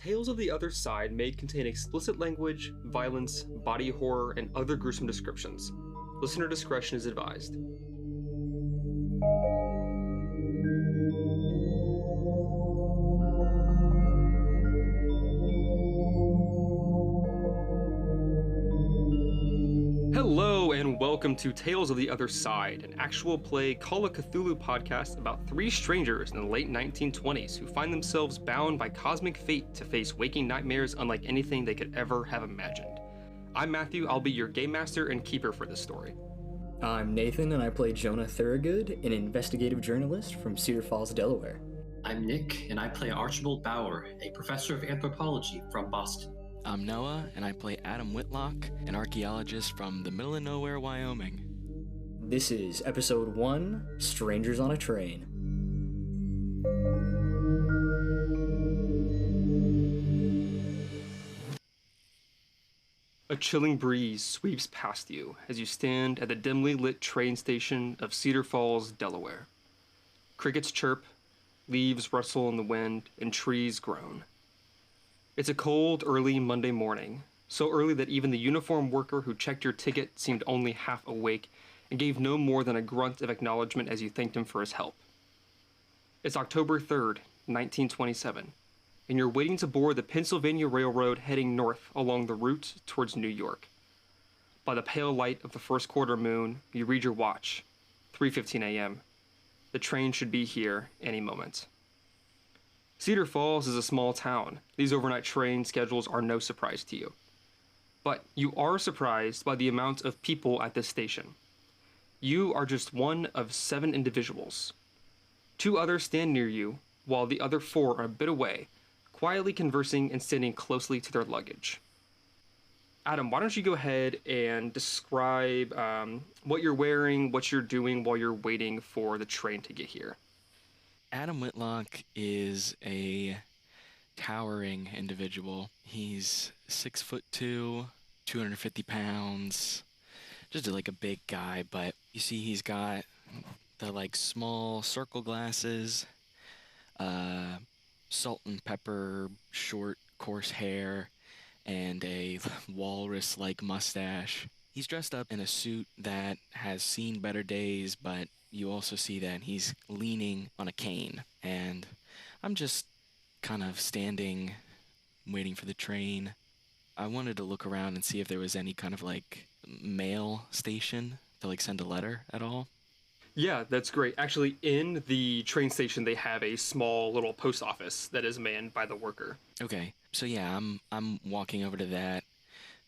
Tales of the Other Side may contain explicit language, violence, body horror, and other gruesome descriptions. Listener discretion is advised. Hello and welcome to Tales of the Other Side, an actual play Call of Cthulhu podcast about three strangers in the late 1920s who find themselves bound by cosmic fate to face waking nightmares unlike anything they could ever have imagined. I'm Matthew, I'll be your game master and keeper for this story. I'm Nathan, and I play Jonah Thorogood, an investigative journalist from Cedar Falls, Delaware. I'm Nick, and I play Archibald Bauer, a professor of anthropology from Boston. I'm Noah, and I play Adam Whitlock, an archaeologist from the middle of nowhere, Wyoming. This is Episode 1, Strangers on a Train. A chilling breeze sweeps past you as you stand at the dimly lit train station of Cedar Falls, Delaware. Crickets chirp, leaves rustle in the wind, and trees groan. It's a cold, early Monday morning, so early that even the uniformed worker who checked your ticket seemed only half awake and gave no more than a grunt of acknowledgement as you thanked him for his help. It's October 3rd, 1927, and you're waiting to board the Pennsylvania Railroad heading north along the route towards New York. By the pale light of the first quarter moon, you read your watch, 3:15 a.m. The train should be here any moment. Cedar Falls is a small town. These overnight train schedules are no surprise to you. But you are surprised by the amount of people at this station. You are just one of 7 individuals. 2 others stand near you, while the other 4 are a bit away, quietly conversing and standing closely to their luggage. Adam, why don't you go ahead and describe what you're wearing, what you're doing while you're waiting for the train to get here. Adam Whitlock is a towering individual. He's 6'2", 250 pounds, just like a big guy, but you see he's got the small circle glasses, salt and pepper, short, coarse hair, and a walrus-like mustache. He's dressed up in a suit that has seen better days, but you also see that he's leaning on a cane. And I'm just kind of standing, waiting for the train. I wanted to look around and see if there was any kind of mail station to send a letter at all. Yeah, that's great. Actually, in the train station, they have a small little post office that is manned by the worker. Okay, so yeah, I'm walking over to that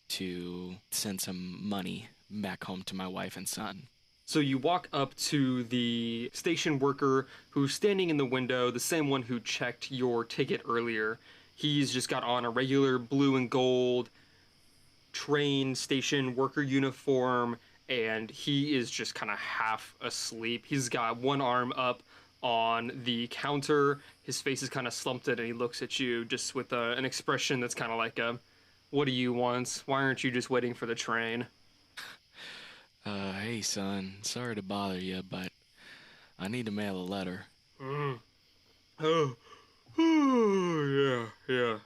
to send some money back home to my wife and son. So you walk up to the station worker who's standing in the window, the same one who checked your ticket earlier. He's just got on a regular blue and gold train station worker uniform, and he is just kind of half asleep. He's got one arm up on the counter. His face is kind of slumped in, and he looks at you just with an expression that's kind of like what do you want? Why aren't you just waiting for the train? Hey son, sorry to bother you, but I need to mail a letter. Oh, yeah.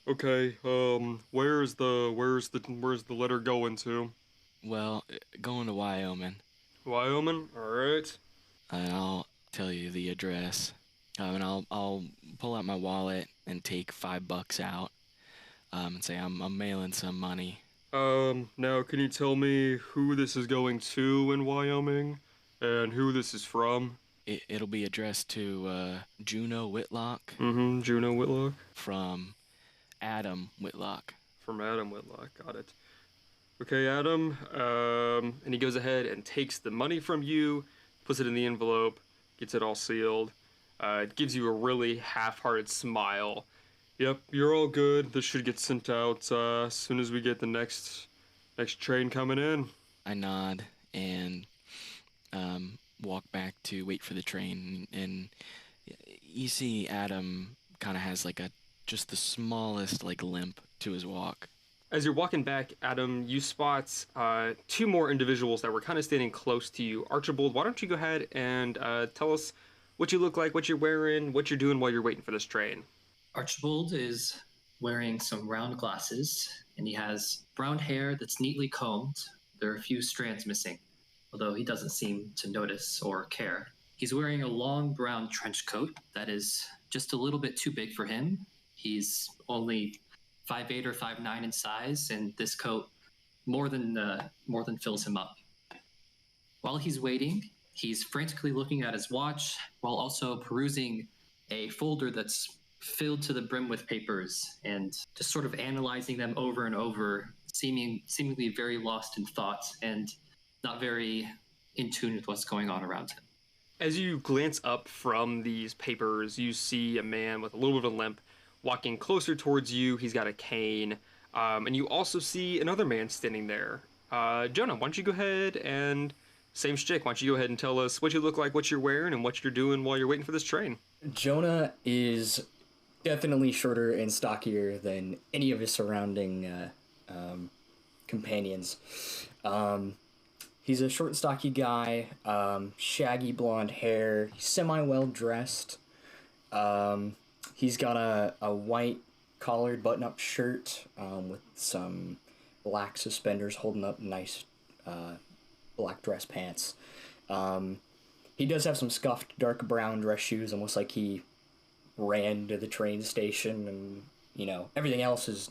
Okay. Where's the letter going to? Well, going to Wyoming. Wyoming? All right. I'll tell you the address. And I'll pull out my wallet and take $5 out. And say I'm mailing some money. Now can you tell me who this is going to in Wyoming, and who this is from? It'll be addressed to Jonah Whitlock. Jonah Whitlock. From Adam Whitlock. From Adam Whitlock, got it. Okay, Adam, and he goes ahead and takes the money from you, puts it in the envelope, gets it all sealed. It gives you a really half-hearted smile. Yep, you're all good. This should get sent out as soon as we get the next train coming in. I nod and walk back to wait for the train, and you see Adam kind of has just the smallest limp to his walk. As you're walking back, Adam, you spot 2 more individuals that were kind of standing close to you. Archibald, why don't you go ahead and tell us what you look like, what you're wearing, what you're doing while you're waiting for this train? Archibald is wearing some round glasses, and he has brown hair that's neatly combed. There are a few strands missing, although he doesn't seem to notice or care. He's wearing a long brown trench coat that is just a little bit too big for him. He's only 5'8" or 5'9" in size, and this coat more than fills him up. While he's waiting, he's frantically looking at his watch while also perusing a folder that's filled to the brim with papers and just sort of analyzing them over and over, seemingly very lost in thought and not very in tune with what's going on around him. As you glance up from these papers, you see a man with a little bit of a limp walking closer towards you. He's got a cane. And you also see another man standing there. Jonah, why don't you go ahead and, same shtick, why don't you go ahead and tell us what you look like, what you're wearing, and what you're doing while you're waiting for this train. Jonah is definitely shorter and stockier than any of his surrounding companions. He's a short, stocky guy, shaggy blonde hair, semi-well dressed. He's got a white collared button-up shirt with some black suspenders holding up nice black dress pants. He does have some scuffed dark brown dress shoes, almost like he ran to the train station, and, you know, everything else is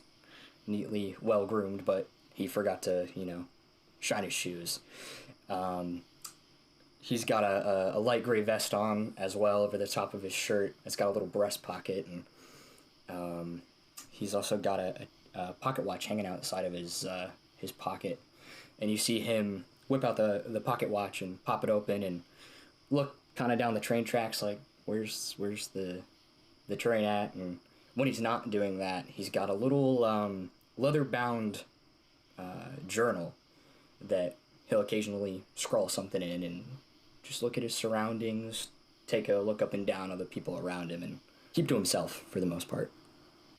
neatly well groomed, but he forgot to, you know, shine his shoes. He's got a light gray vest on as well over the top of his shirt. It's got a little breast pocket, and he's also got a pocket watch hanging out the side of his pocket. And you see him whip out the pocket watch and pop it open and look kind of down the train tracks like, where's the train at? And when he's not doing that, he's got a little leather-bound journal that he'll occasionally scrawl something in and just look at his surroundings, take a look up and down at the people around him, and keep to himself for the most part.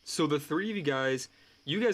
So the three of you guys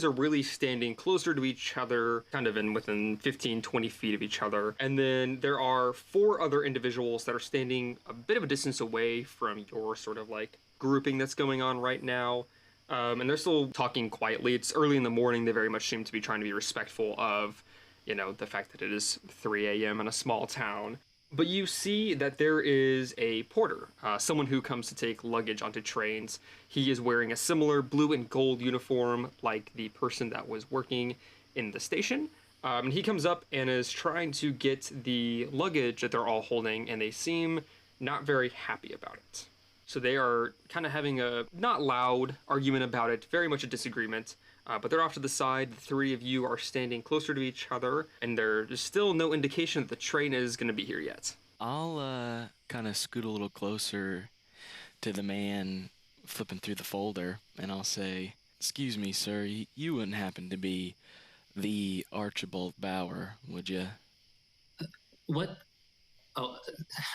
are really standing closer to each other, kind of within 15, 20 feet of each other. And then there are four other individuals that are standing a bit of a distance away from your sort of like grouping that's going on right now. And they're still talking quietly. It's early in the morning. They very much seem to be trying to be respectful of, you know, the fact that it is 3 a.m. in a small town. But you see that there is a porter, someone who comes to take luggage onto trains. He is wearing a similar blue and gold uniform like the person that was working in the station. And he comes up and is trying to get the luggage that they're all holding, and they seem not very happy about it. So they are kind of having a not loud argument about it, very much a disagreement. But they're off to the side. The three of you are standing closer to each other, and there's still no indication that the train is going to be here yet. I'll kind of scoot a little closer to the man flipping through the folder, and I'll say, "Excuse me, sir, you wouldn't happen to be the Archibald Bauer, would you?" What? Oh,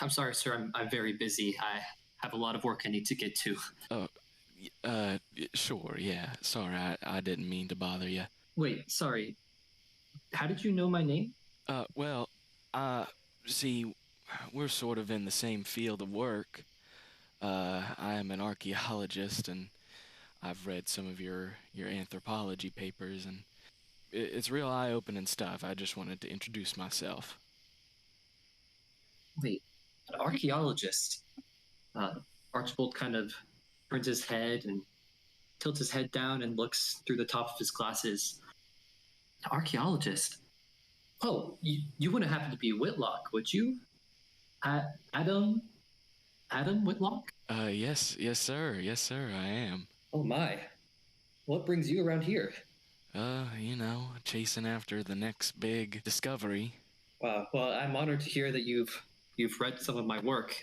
I'm sorry, sir. I'm very busy. I have a lot of work I need to get to. Oh, sure, yeah. Sorry, I didn't mean to bother you. Wait, sorry. How did you know my name? Well, see, we're sort of in the same field of work. I am an archaeologist, and I've read some of your anthropology papers, and it's real eye-opening stuff. I just wanted to introduce myself. Wait, an archaeologist? Archibald kind of turns his head and tilts his head down and looks through the top of his glasses. An archaeologist? Oh, you wouldn't happen to be Whitlock, would you? Adam Whitlock? Yes, sir, I am. Oh my. What brings you around here? You know, chasing after the next big discovery. Wow, well, I'm honored to hear that you've read some of my work.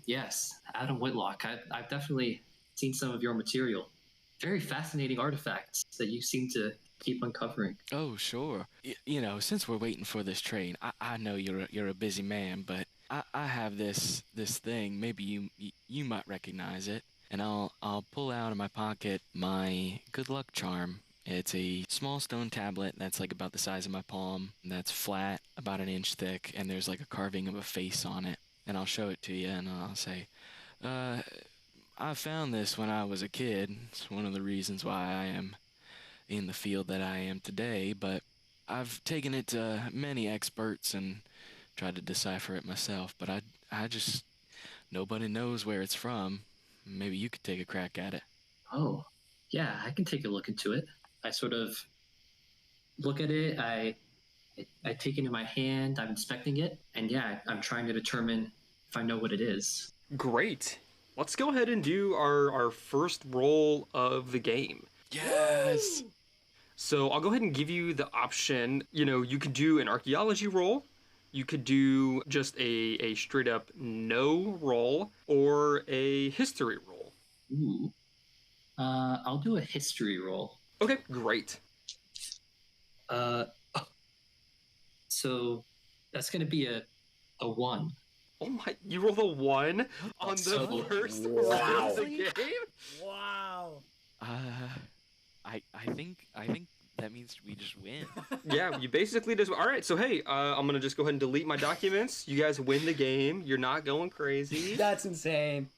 Yes, Adam Whitlock. I've definitely seen some of your material. Very fascinating artifacts that you seem to keep uncovering. Oh, sure. You know, since we're waiting for this train, I know you're a busy man, but I have this thing. Maybe you might recognize it, and I'll pull out of my pocket my good luck charm. It's a small stone tablet that's like about the size of my palm. That's flat, about an inch thick, and there's like a carving of a face on it. And I'll show it to you, and I'll say, I found this when I was a kid. It's one of the reasons why I am in the field that I am today, but I've taken it to many experts and tried to decipher it myself, but I just, nobody knows where it's from. Maybe you could take a crack at it. Oh, yeah, I can take a look into it. I sort of look at it. I take it in my hand. I'm inspecting it, and yeah, I'm trying to determine if I know what it is. Great. Let's go ahead and do our first roll of the game. Yes! So I'll go ahead and give you the option. You could do an archaeology roll, you could do just a straight up no roll, or a history roll. Ooh. I'll do a history roll. Okay, great. So that's going to be a 1. Oh my, you rolled a 1 on the So- first Wow. roll of the game? Wow. I think that means we just win. Yeah, you basically just. All right, so hey, I'm gonna just go ahead and delete my documents. You guys win the game. You're not going crazy. That's insane.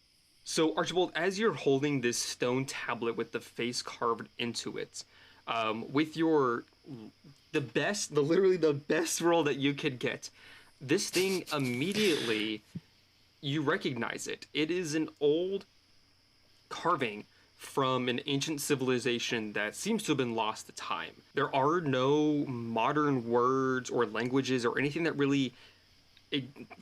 So Archibald, as you're holding this stone tablet with the face carved into it, with literally the best roll that you could get, this thing immediately, you recognize it. It is an old carving from an ancient civilization that seems to have been lost to time. There are no modern words or languages or anything that really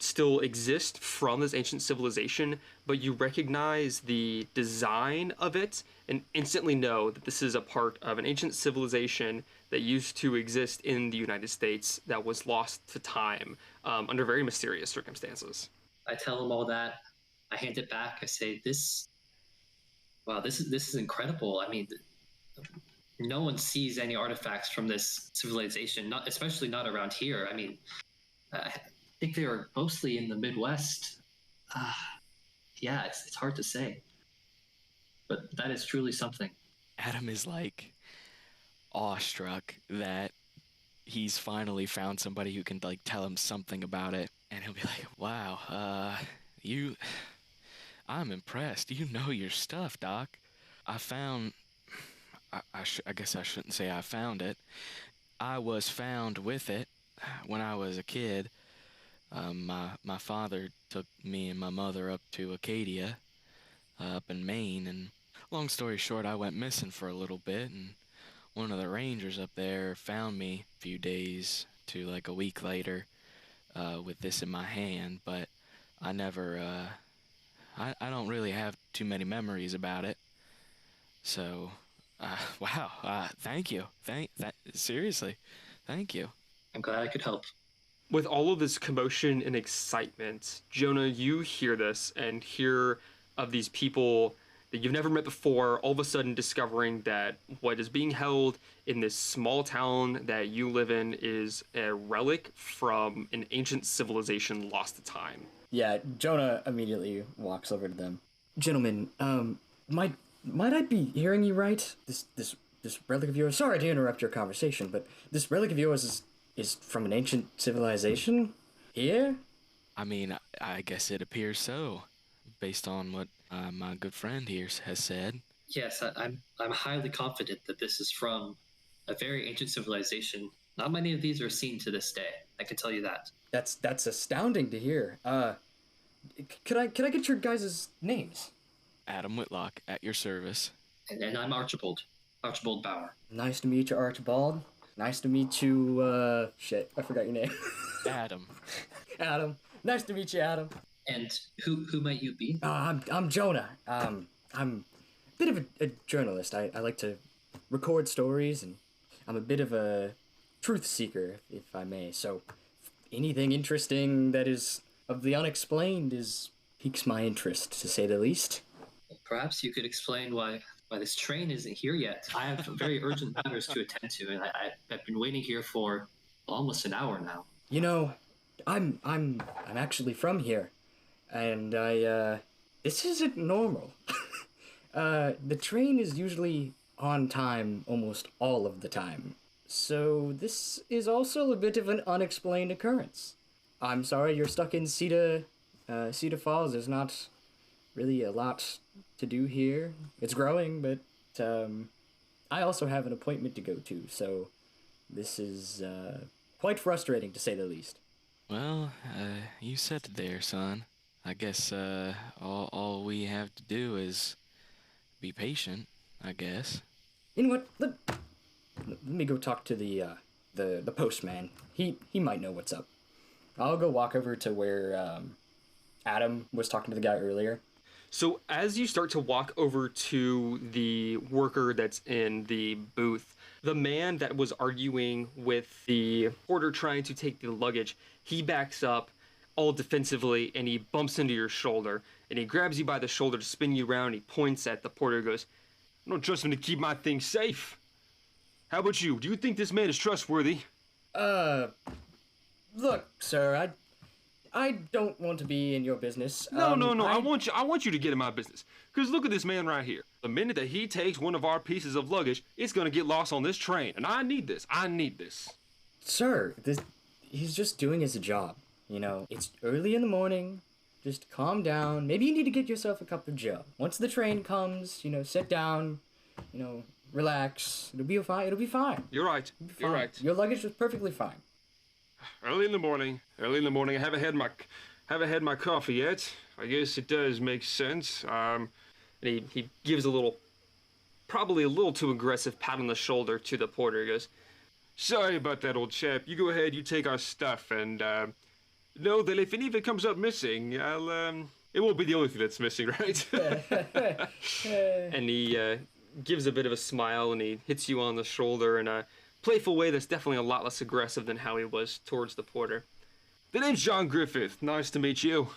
still exist from this ancient civilization, but you recognize the design of it and instantly know that this is a part of an ancient civilization that used to exist in the United States that was lost to time under very mysterious circumstances. I tell him all that. I hand it back. I say, Wow, this is incredible. I mean, no one sees any artifacts from this civilization, especially not around here. I mean, I think they are mostly in the Midwest. Yeah, it's hard to say, but that is truly something. Adam is like awestruck that he's finally found somebody who can like tell him something about it, and he'll be like, "Wow, I'm impressed. You know your stuff, Doc. I found. I guess I shouldn't say I found it. I was found with it when I was a kid. My father took me and my mother up to Acadia, up in Maine, and long story short, I went missing for a little bit, and one of the rangers up there found me a few days to like a week later, with this in my hand, but I never. I don't really have too many memories about it. So, wow. Thank you. Seriously, thank you. I'm glad I could help. With all of this commotion and excitement, Jonah, you hear this and hear of these people that you've never met before, all of a sudden discovering that what is being held in this small town that you live in is a relic from an ancient civilization lost to time. Yeah, Jonah immediately walks over to them. Gentlemen, might I be hearing you right? This relic of yours. Sorry to interrupt your conversation, but this relic of yours is from an ancient civilization here? I mean, I guess it appears so, based on what my good friend here has said. Yes, I'm highly confident that this is from a very ancient civilization. Not many of these are seen to this day. I can tell you that. That's astounding to hear. Could I get your guys' names? Adam Whitlock, at your service. And I'm Archibald Bauer. Nice to meet you, Archibald. Nice to meet you, shit, I forgot your name. Adam. Adam. Nice to meet you, Adam. And who might you be? I'm Jonah. I'm a bit of a journalist. I like to record stories, and I'm a bit of a truth seeker, if I may. So anything interesting that is of the unexplained piques my interest, to say the least. Perhaps you could explain why this train isn't here yet. I have very urgent matters to attend to, and I've been waiting here for almost an hour now. You know, I'm actually from here, and this isn't normal. The train is usually on time almost all of the time. So this is also a bit of an unexplained occurrence. I'm sorry you're stuck in Cedar Falls. There's not really a lot to do here. It's growing, but I also have an appointment to go to, so this is quite frustrating to say the least. Well, you said it there, son. I guess all we have to do is be patient, I guess. You know what? Let me go talk to the postman. He might know what's up. I'll go walk over to where Adam was talking to the guy earlier. So as you start to walk over to the worker that's in the booth, the man that was arguing with the porter trying to take the luggage, he backs up all defensively and he bumps into your shoulder and he grabs you by the shoulder to spin you around. And he points at the porter and goes, "I don't trust him to keep my things safe. How about you? Do you think this man is trustworthy?" Look, sir, I don't want to be in your business. No. I want you to get in my business. Because look at this man right here. The minute that he takes one of our pieces of luggage, it's going to get lost on this train. And I need this. Sir, he's just doing his job. You know, it's early in the morning. Just calm down. Maybe you need to get yourself a cup of joe. Once the train comes, sit down, relax. It'll be fine. It'll be fine. You're right. You're right. Your luggage was perfectly fine. Early in the morning. I haven't had my coffee yet. I guess it does make sense. And he gives probably a little too aggressive pat on the shoulder to the porter. He goes, "Sorry about that, old chap. You go ahead, you take our stuff, and know that if any of it comes up missing, it won't be the only thing that's missing, right?" And he gives a bit of a smile and he hits you on the shoulder in a playful way that's definitely a lot less aggressive than how he was towards the porter. "The name's John Griffith. Nice to meet you."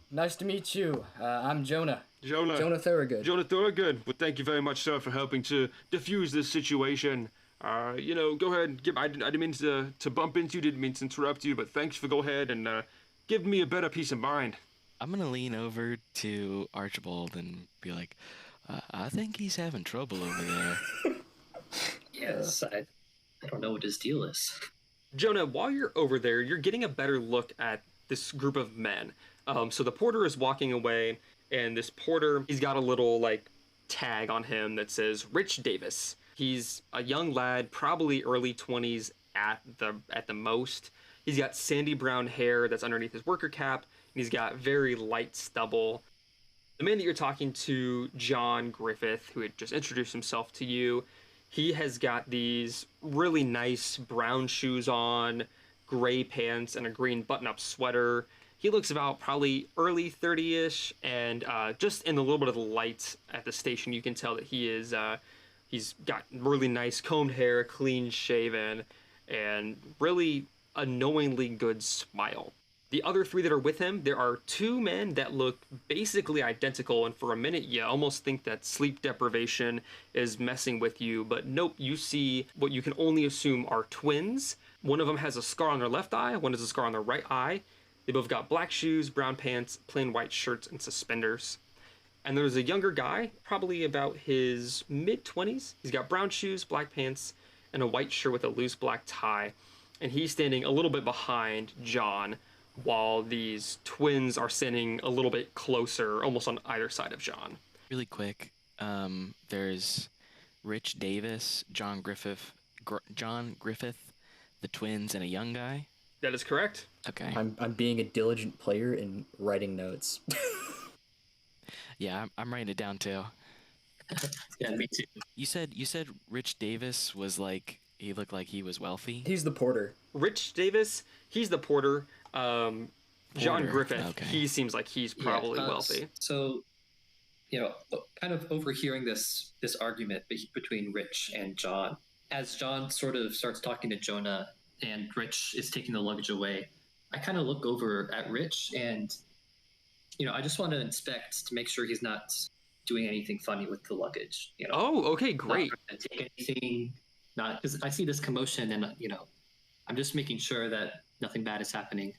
Nice to meet you. I'm Jonah. Jonah Thorogood. Jonah Thorogood. Well, thank you very much, sir, for helping to diffuse this situation. Go ahead. I didn't mean to bump into you, didn't mean to interrupt you, but thanks for go ahead and give me a better peace of mind. I'm gonna lean over to Archibald and be like, I think he's having trouble over there. Yes, I don't know what his deal is. Jonah, while you're over there, you're getting a better look at this group of men. So the porter is walking away, and this porter, he's got a little, tag on him that says Rich Davis. He's a young lad, probably early 20s at the most. He's got sandy brown hair that's underneath his worker cap, and he's got very light stubble. The man that you're talking to, John Griffith, who had just introduced himself to you, he has got these really nice brown shoes on, gray pants, and a green button-up sweater. He looks about probably early 30-ish, and just in a little bit of the light at the station, you can tell that he's got really nice combed hair, clean shaven, and really a knowingly good smile. The other three that are with him, there are two men that look basically identical, and for a minute you almost think that sleep deprivation is messing with you, but nope, you see what you can only assume are twins. One of them has a scar on their left eye, one has a scar on their right eye. They both got black shoes, brown pants, plain white shirts, and suspenders. And there's a younger guy, probably about his mid-20s. He's got brown shoes, black pants, and a white shirt with a loose black tie. And he's standing a little bit behind John, while these twins are standing a little bit closer, almost on either side of John. Really quick, there's Rich Davis, John Griffith, the twins, and a young guy. That is correct. Okay. I'm being a diligent player in writing notes. Yeah, I'm writing it down too. Yeah, me too. You said Rich Davis was he looked like he was wealthy. He's the porter. Rich Davis, he's the porter. John Griffith, okay. He seems like he's probably wealthy. So, kind of overhearing this argument between Rich and John, as John sort of starts talking to Jonah and Rich is taking the luggage away, I kind of look over at Rich and, I just want to inspect to make sure he's not doing anything funny with the luggage. Oh, okay, great. Not take anything, not because I see this commotion and, I'm just making sure that nothing bad is happening.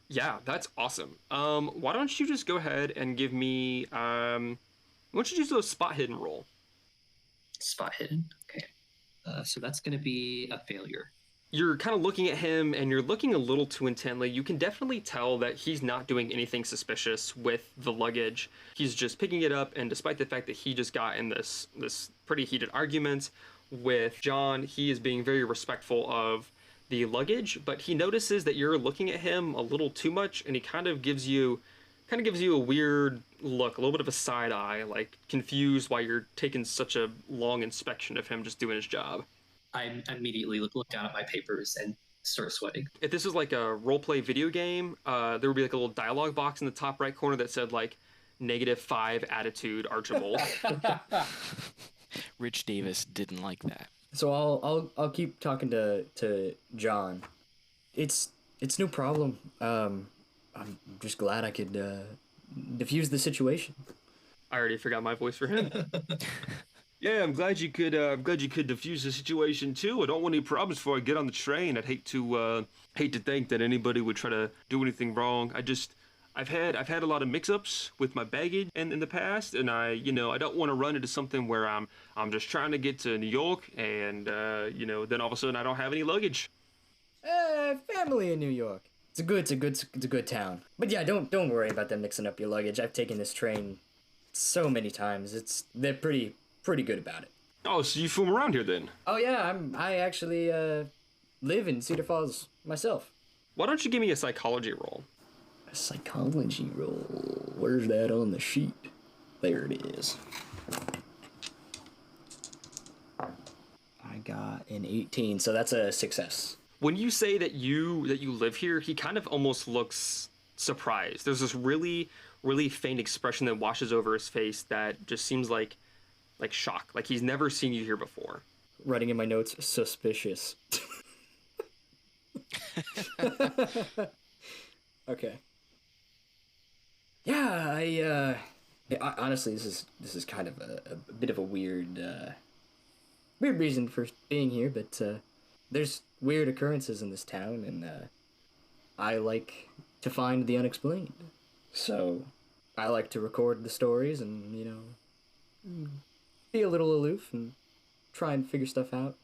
Yeah, that's awesome. Why don't you just go ahead and give me, why don't you do a spot hidden roll? Spot hidden? Okay. So that's going to be a failure. You're kind of looking at him and you're looking a little too intently. You can definitely tell that he's not doing anything suspicious with the luggage. He's just picking it up, and despite the fact that he just got in this pretty heated argument with John, he is being very respectful of the luggage, but he notices that you're looking at him a little too much, and he kind of gives you a weird look, a little bit of a side eye, like confused why you're taking such a long inspection of him just doing his job. I immediately look down at my papers and start sweating. If this was like a roleplay video game, there would be like a little dialogue box in the top right corner that said like -5 attitude Archibald. Rich Davis didn't like that. So I'll keep talking to John. It's no problem. I'm just glad I could diffuse the situation. I already forgot my voice for him. Yeah, I'm glad you could diffuse the situation too. I don't want any problems before I get on the train. I'd hate to think that anybody would try to do anything wrong. I've had a lot of mix-ups with my baggage in the past, and I don't want to run into something where I'm just trying to get to New York, and then all of a sudden I don't have any luggage. Family in New York. It's a good town. But yeah, don't worry about them mixing up your luggage. I've taken this train so many times. They're pretty good about it. Oh, so you from around here then? Oh yeah, I actually live in Cedar Falls myself. Why don't you give me a psychology roll? A psychology roll. Where's that on the sheet? There it is. I got an 18, so that's a success. When you say that you live here, he kind of almost looks surprised. There's this really, really faint expression that washes over his face that just seems like shock. Like he's never seen you here before. Writing in my notes, suspicious. Okay. Yeah, I honestly, this is kind of a bit of a weird reason for being here, but there's weird occurrences in this town, and I like to find the unexplained. So I like to record the stories and, be a little aloof and try and figure stuff out.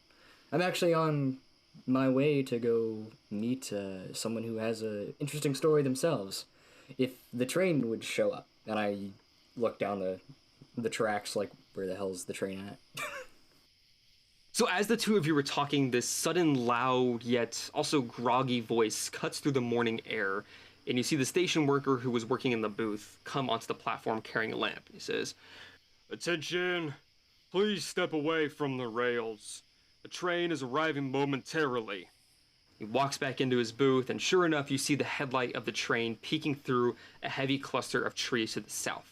I'm actually on my way to go meet someone who has an interesting story themselves. If the train would show up, and I look down the tracks, like, where the hell's the train at? So as the two of you were talking, this sudden, loud, yet also groggy voice cuts through the morning air, and you see the station worker who was working in the booth come onto the platform carrying a lamp. He says, "Attention, please step away from the rails. The train is arriving momentarily." He walks back into his booth, and sure enough, you see the headlight of the train peeking through a heavy cluster of trees to the south.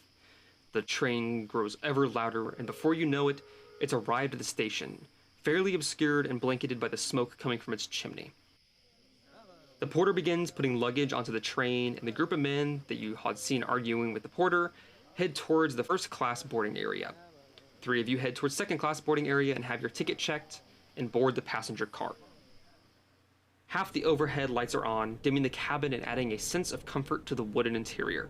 The train grows ever louder, and before you know it, it's arrived at the station, fairly obscured and blanketed by the smoke coming from its chimney. The porter begins putting luggage onto the train, and the group of men that you had seen arguing with the porter head towards the first-class boarding area. 3 of you head towards second-class boarding area and have your ticket checked and board the passenger car. Half the overhead lights are on, dimming the cabin and adding a sense of comfort to the wooden interior.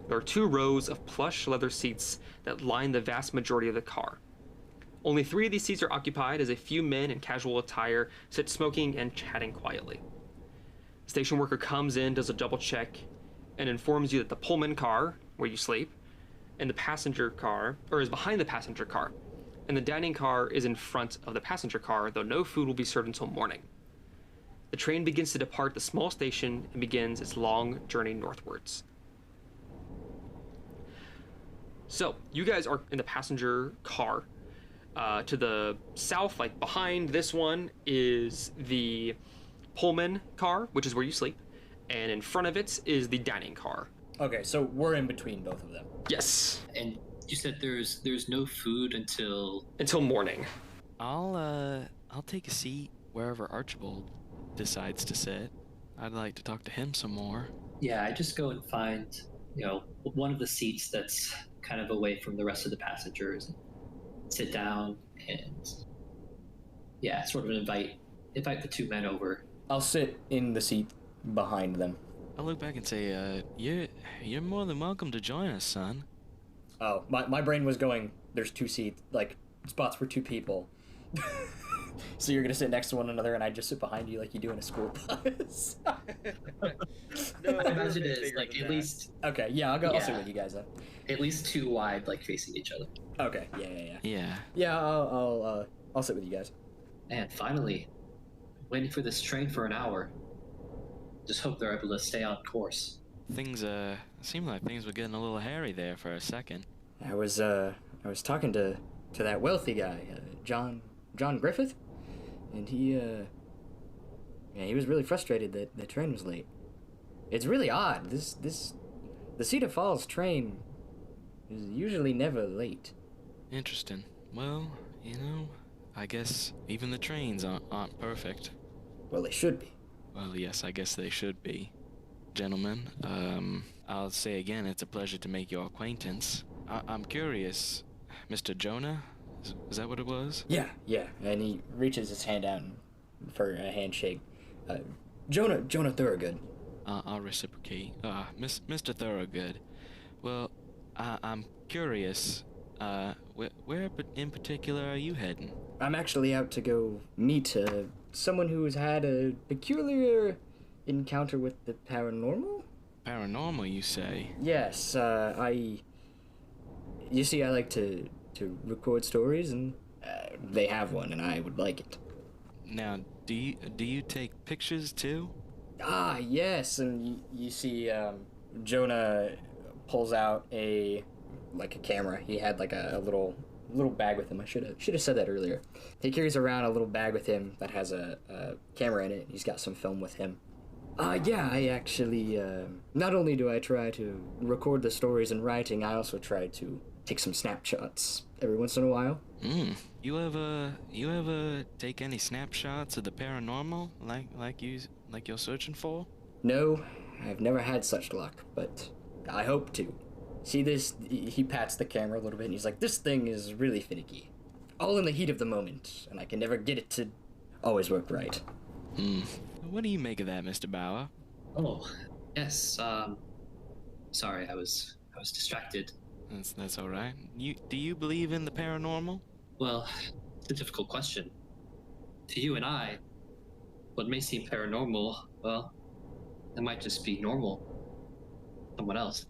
There are 2 rows of plush leather seats that line the vast majority of the car. Only 3 of these seats are occupied as a few men in casual attire sit smoking and chatting quietly. The station worker comes in, does a double check, and informs you that the Pullman car, where you sleep, and the passenger car, or is behind the passenger car, and the dining car is in front of the passenger car, though no food will be served until morning. The train begins to depart the small station and begins its long journey northwards. So, you guys are in the passenger car. To the south, like behind this one, is the Pullman car, which is where you sleep, and in front of it is the dining car. Okay, so we're in between both of them. Yes. And you said there's no food until Morning. I'll take a seat wherever Archibald decides to sit. I'd like to talk to him some more. Yeah, I just go and find, one of the seats that's kind of away from the rest of the passengers, and sit down and, sort of invite the 2 men over. I'll sit in the seat behind them. I look back and say, you're more than welcome to join us, son. Oh, my brain was going, there's 2 seats, like, spots for 2 people. So you're gonna sit next to one another, and I just sit behind you like you do in a school bus. No, I imagine it is like at least Okay, yeah, I'll sit Yeah. with you guys then. at least 2 wide, like facing each other. Okay, yeah. Yeah. Yeah, I'll sit with you guys. And finally, waiting for this train for an hour. Just hope they're able to stay on course. Things seemed like things were getting a little hairy there for a second. I was talking to that wealthy guy, John Griffith, and he was really frustrated that the train was late. It's really odd. The Cedar Falls train is usually never late. Interesting. Well, I guess even the trains aren't perfect. Well, they should be. Well, yes, I guess they should be. Gentlemen, I'll say again, it's a pleasure to make your acquaintance. I'm curious, Mr. Jonah? Is that what it was? Yeah. And he reaches his hand out for a handshake. Jonah Thorogood. I'll reciprocate. Mr. Thorogood. Well, I'm curious, where in particular are you heading? I'm actually out to go meet someone who has had a peculiar encounter with the paranormal? Paranormal, you say? Yes, you see, I like to record stories, and they have one, and I would like it. Now, do you take pictures too? Ah, yes, and you see, Jonah pulls out a camera. He had like a little bag with him. I should have said that earlier. He carries around a little bag with him that has a camera in it. He's got some film with him. Yeah, I actually, not only do I try to record the stories in writing, I also try to take some snapshots every once in a while. You ever take any snapshots of the paranormal, like you're searching for? No, I've never had such luck, but I hope to. See this? He pats the camera a little bit, and he's like, this thing is really finicky. All in the heat of the moment, and I can never get it to always work right. What do you make of that, Mr. Bauer? Oh, yes. Sorry, I was distracted. That's all right. Do you believe in the paranormal? Well, it's a difficult question. To you and I, what may seem paranormal, well, it might just be normal. Someone else.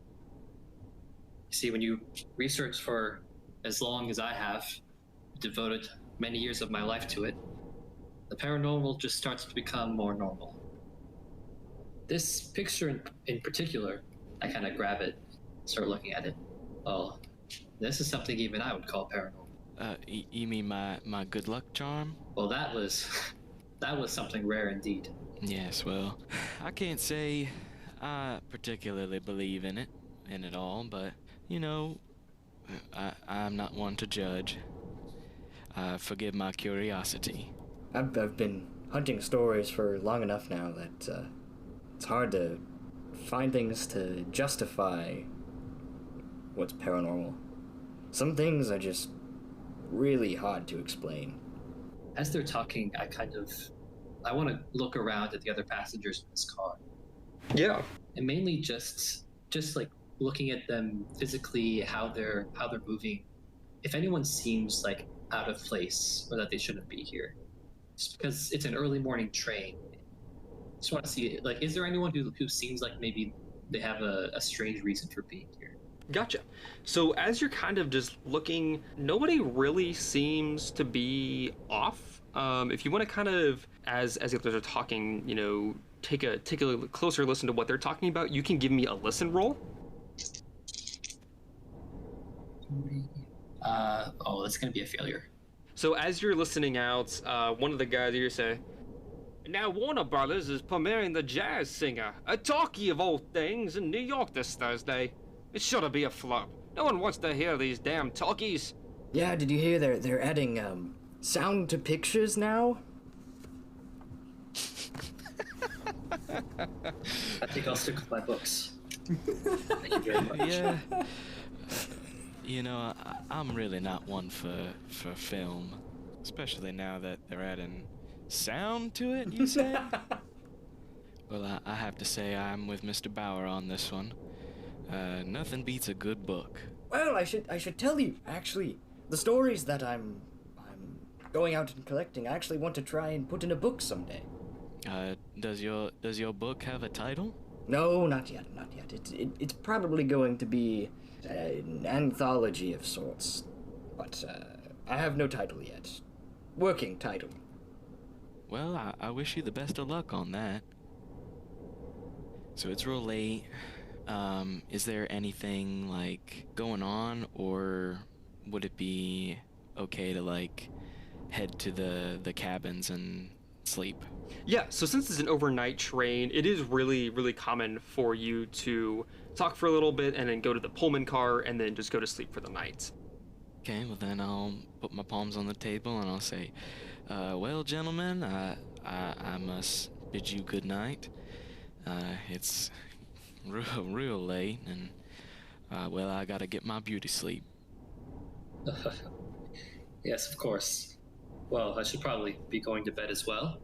You see, when you research for as long as I have, devoted many years of my life to it, the paranormal just starts to become more normal. This picture in particular, I kind of grab it, start looking at it. Oh, this is something even I would call paranormal. You mean my good luck charm? Well, that was something rare indeed. Yes, well, I can't say I particularly believe in it all, but, I'm not one to judge. Forgive my curiosity. I've been hunting stories for long enough now that it's hard to find things to justify what's paranormal. Some things are just really hard to explain. As they're talking, I want to look around at the other passengers in this car. Yeah. And mainly just like looking at them physically, how they're moving. If anyone seems like out of place or that they shouldn't be here. Just because it's an early morning train. Just want to see, like, is there anyone who seems like maybe they have a strange reason for being here? Gotcha. So as you're kind of just looking, nobody really seems to be off. If you want to kind of, as the others are talking, take a closer listen to what they're talking about, you can give me a listen roll. That's gonna be a failure. So as you're listening out, one of the guys here say, "Now Warner Brothers is premiering The Jazz Singer, a talkie of old things, in New York this Thursday. It's sure to be a flop. No one wants to hear these damn talkies." Yeah, did you hear they're adding sound to pictures now? I think I'll stick with my books. Thank you very much. Yeah. I'm really not one for film, especially now that they're adding sound to it, you say? Well, I have to say I'm with Mr. Bauer on this one. Nothing beats a good book. Well, I should tell you, actually, the stories that I'm going out and collecting. I actually want to try and put in a book someday. Does your book have a title? No, not yet, not yet. It's probably going to be an anthology of sorts, but I have no title yet. Working title. Well, I wish you the best of luck on that. So it's real late. Is there anything, like, going on, or would it be okay to, like, head to the cabins and sleep? Yeah, so since it's an overnight train, it is really, really common for you to talk for a little bit and then go to the Pullman car and then just go to sleep for the night. Okay, well then I'll put my palms on the table and I'll say, well, gentlemen, I must bid you good night. It's real late, and, well, I gotta get my beauty sleep. Yes, of course. Well, I should probably be going to bed as well.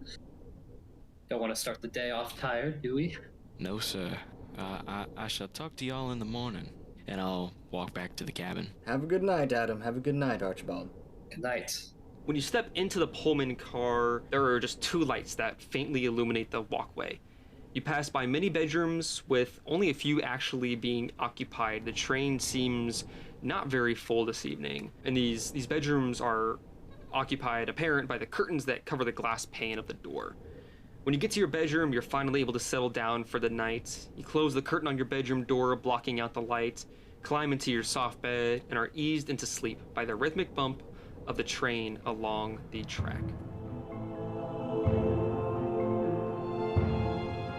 Don't want to start the day off tired, do we? No, sir. I shall talk to y'all in the morning, and I'll walk back to the cabin. Have a good night, Adam. Have a good night, Archibald. Good night. When you step into the Pullman car, there are just two lights that faintly illuminate the walkway. You pass by many bedrooms, with only a few actually being occupied. The train seems not very full this evening, and these bedrooms are occupied, apparent, by the curtains that cover the glass pane of the door. When you get to your bedroom, you're finally able to settle down for the night. You close the curtain on your bedroom door, blocking out the light, climb into your soft bed, and are eased into sleep by the rhythmic bump of the train along the track.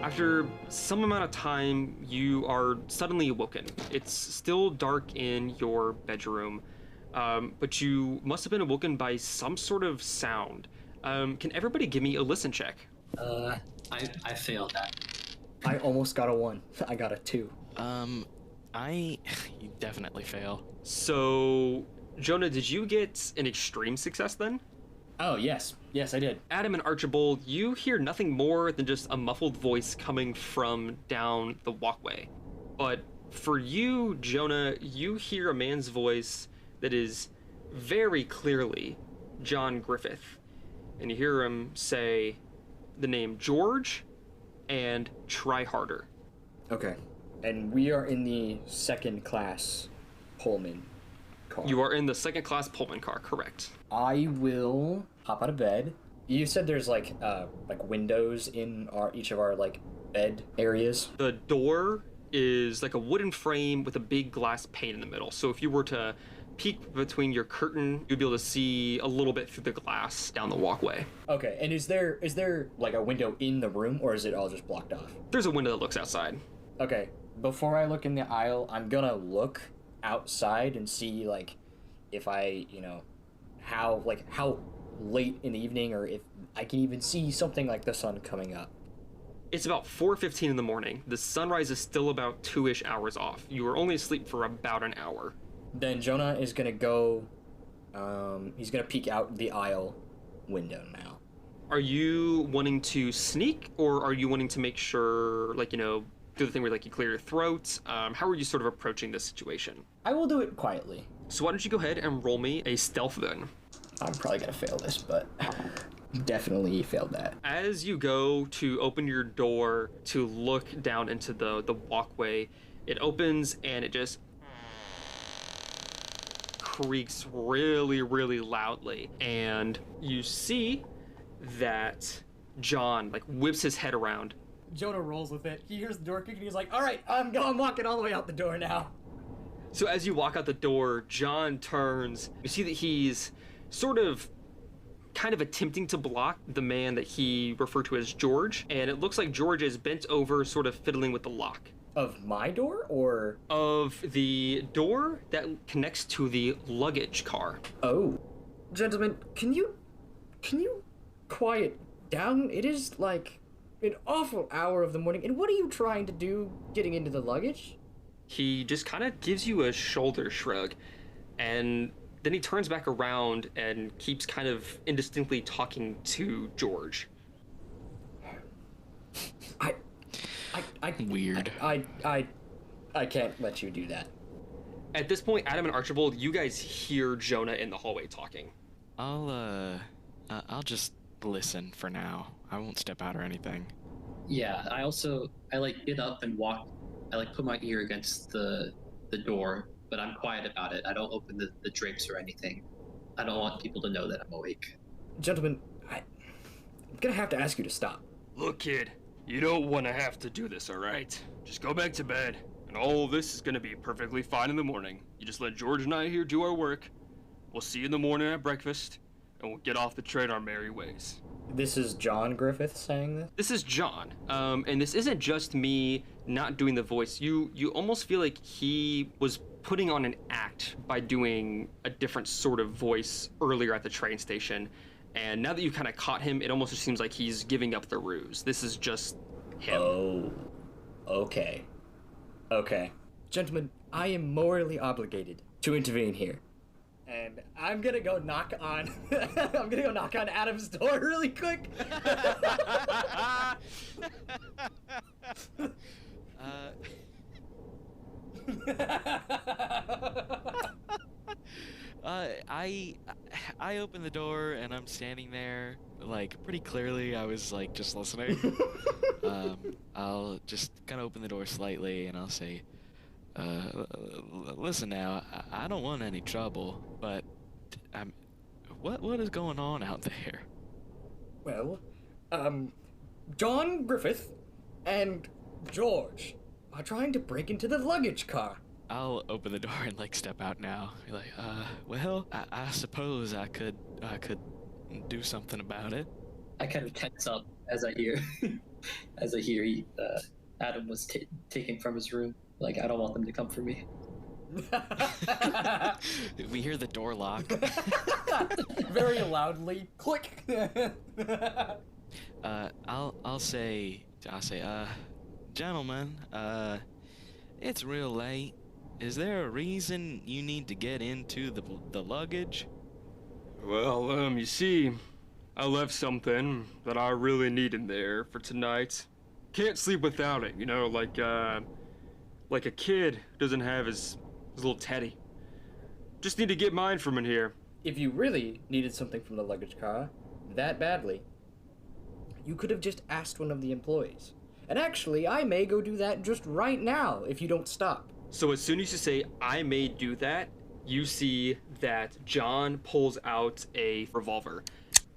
After some amount of time, you are suddenly awoken. It's still dark in your bedroom, but you must have been awoken by some sort of sound. Can everybody give me a listen check? I failed that. I almost got a 1. I got a 2. You definitely fail. So, Jonah, did you get an extreme success then? Oh, yes. Yes, I did. Adam and Archibald, you hear nothing more than just a muffled voice coming from down the walkway. But for you, Jonah, you hear a man's voice that is very clearly John Griffith. And you hear him say the name George and try harder. Okay. And we are in the second class Pullman car. You are in the second class Pullman car, correct. I will hop out of bed. You said there's like windows in each of our like bed areas. The door is like a wooden frame with a big glass pane in the middle. So if you were to peek between your curtain, you'd be able to see a little bit through the glass down the walkway. Okay, and is there like a window in the room, or is it all just blocked off? There's a window that looks outside. Okay, before I look in the aisle, I'm gonna look outside and see like if I, how late in the evening, or if I can even see something like the sun coming up. It's about 4:15 in the morning. The sunrise is still about 2-ish hours off. You were only asleep for about an hour. Then Jonah is gonna go, he's gonna peek out the aisle window now. Are you wanting to sneak, or are you wanting to make sure, do the thing where, you clear your throat? How are you sort of approaching this situation? I will do it quietly. So why don't you go ahead and roll me a stealth then? I'm probably gonna fail this, but definitely failed that. As you go to open your door to look down into the walkway, it opens and it just creaks really, really loudly. And you see that John, whips his head around. Jonah rolls with it. He hears the door creaking. He's like, all right, I'm walking all the way out the door now. So as you walk out the door, John turns. You see that he's kind of attempting to block the man that he referred to as George. And it looks like George is bent over, sort of fiddling with the lock. Of my door, or? Of the door that connects to the luggage car. Oh. Gentlemen, can you quiet down? It is like an awful hour of the morning, and what are you trying to do getting into the luggage? He just kind of gives you a shoulder shrug, and then he turns back around and keeps kind of indistinctly talking to George. Weird. I can't let you do that. At this point, Adam and Archibald, you guys hear Jonah in the hallway talking. I'll I'll just listen for now. I won't step out or anything. Yeah, I like get up and walk. I like put my ear against the door, but I'm quiet about it. I don't open the drapes or anything. I don't want people to know that I'm awake. Gentlemen, I'm gonna have to ask you to stop. Look, kid, you don't want to have to do this, all right? Just go back to bed, and all of this is going to be perfectly fine in the morning. You just let George and I here do our work. We'll see you in the morning at breakfast, and we'll get off the train our merry ways. This is John Griffith saying this? This is John, and this isn't just me not doing the voice. You almost feel like he was putting on an act by doing a different sort of voice earlier at the train station. And now that you kind of caught him, it almost just seems like he's giving up the ruse. This is just him. Oh, okay. Okay. Gentlemen, I am morally obligated to intervene here. And I'm gonna go knock on Adam's door really quick. I open the door and I'm standing there, like, pretty clearly I was, like, just listening. I'll just kind of open the door slightly and I'll say, listen now, I don't want any trouble, but what is going on out there? Well, John Griffith and George are trying to break into the luggage car. I'll open the door and, like, step out now. Be like, well, I suppose I could do something about it. I kind of tense up as I hear Adam was taken from his room. Like, I don't want them to come for me. We hear the door lock. Very loudly. Click. I'll say, gentlemen, it's real late. Is there a reason you need to get into the luggage? Well, you see, I left something that I really need in there for tonight. Can't sleep without it, you know, like a kid doesn't have his little teddy. Just need to get mine from in here. If you really needed something from the luggage car that badly, you could have just asked one of the employees. And actually, I may go do that just right now if you don't stop. So as soon as you say, I may do that, you see that John pulls out a revolver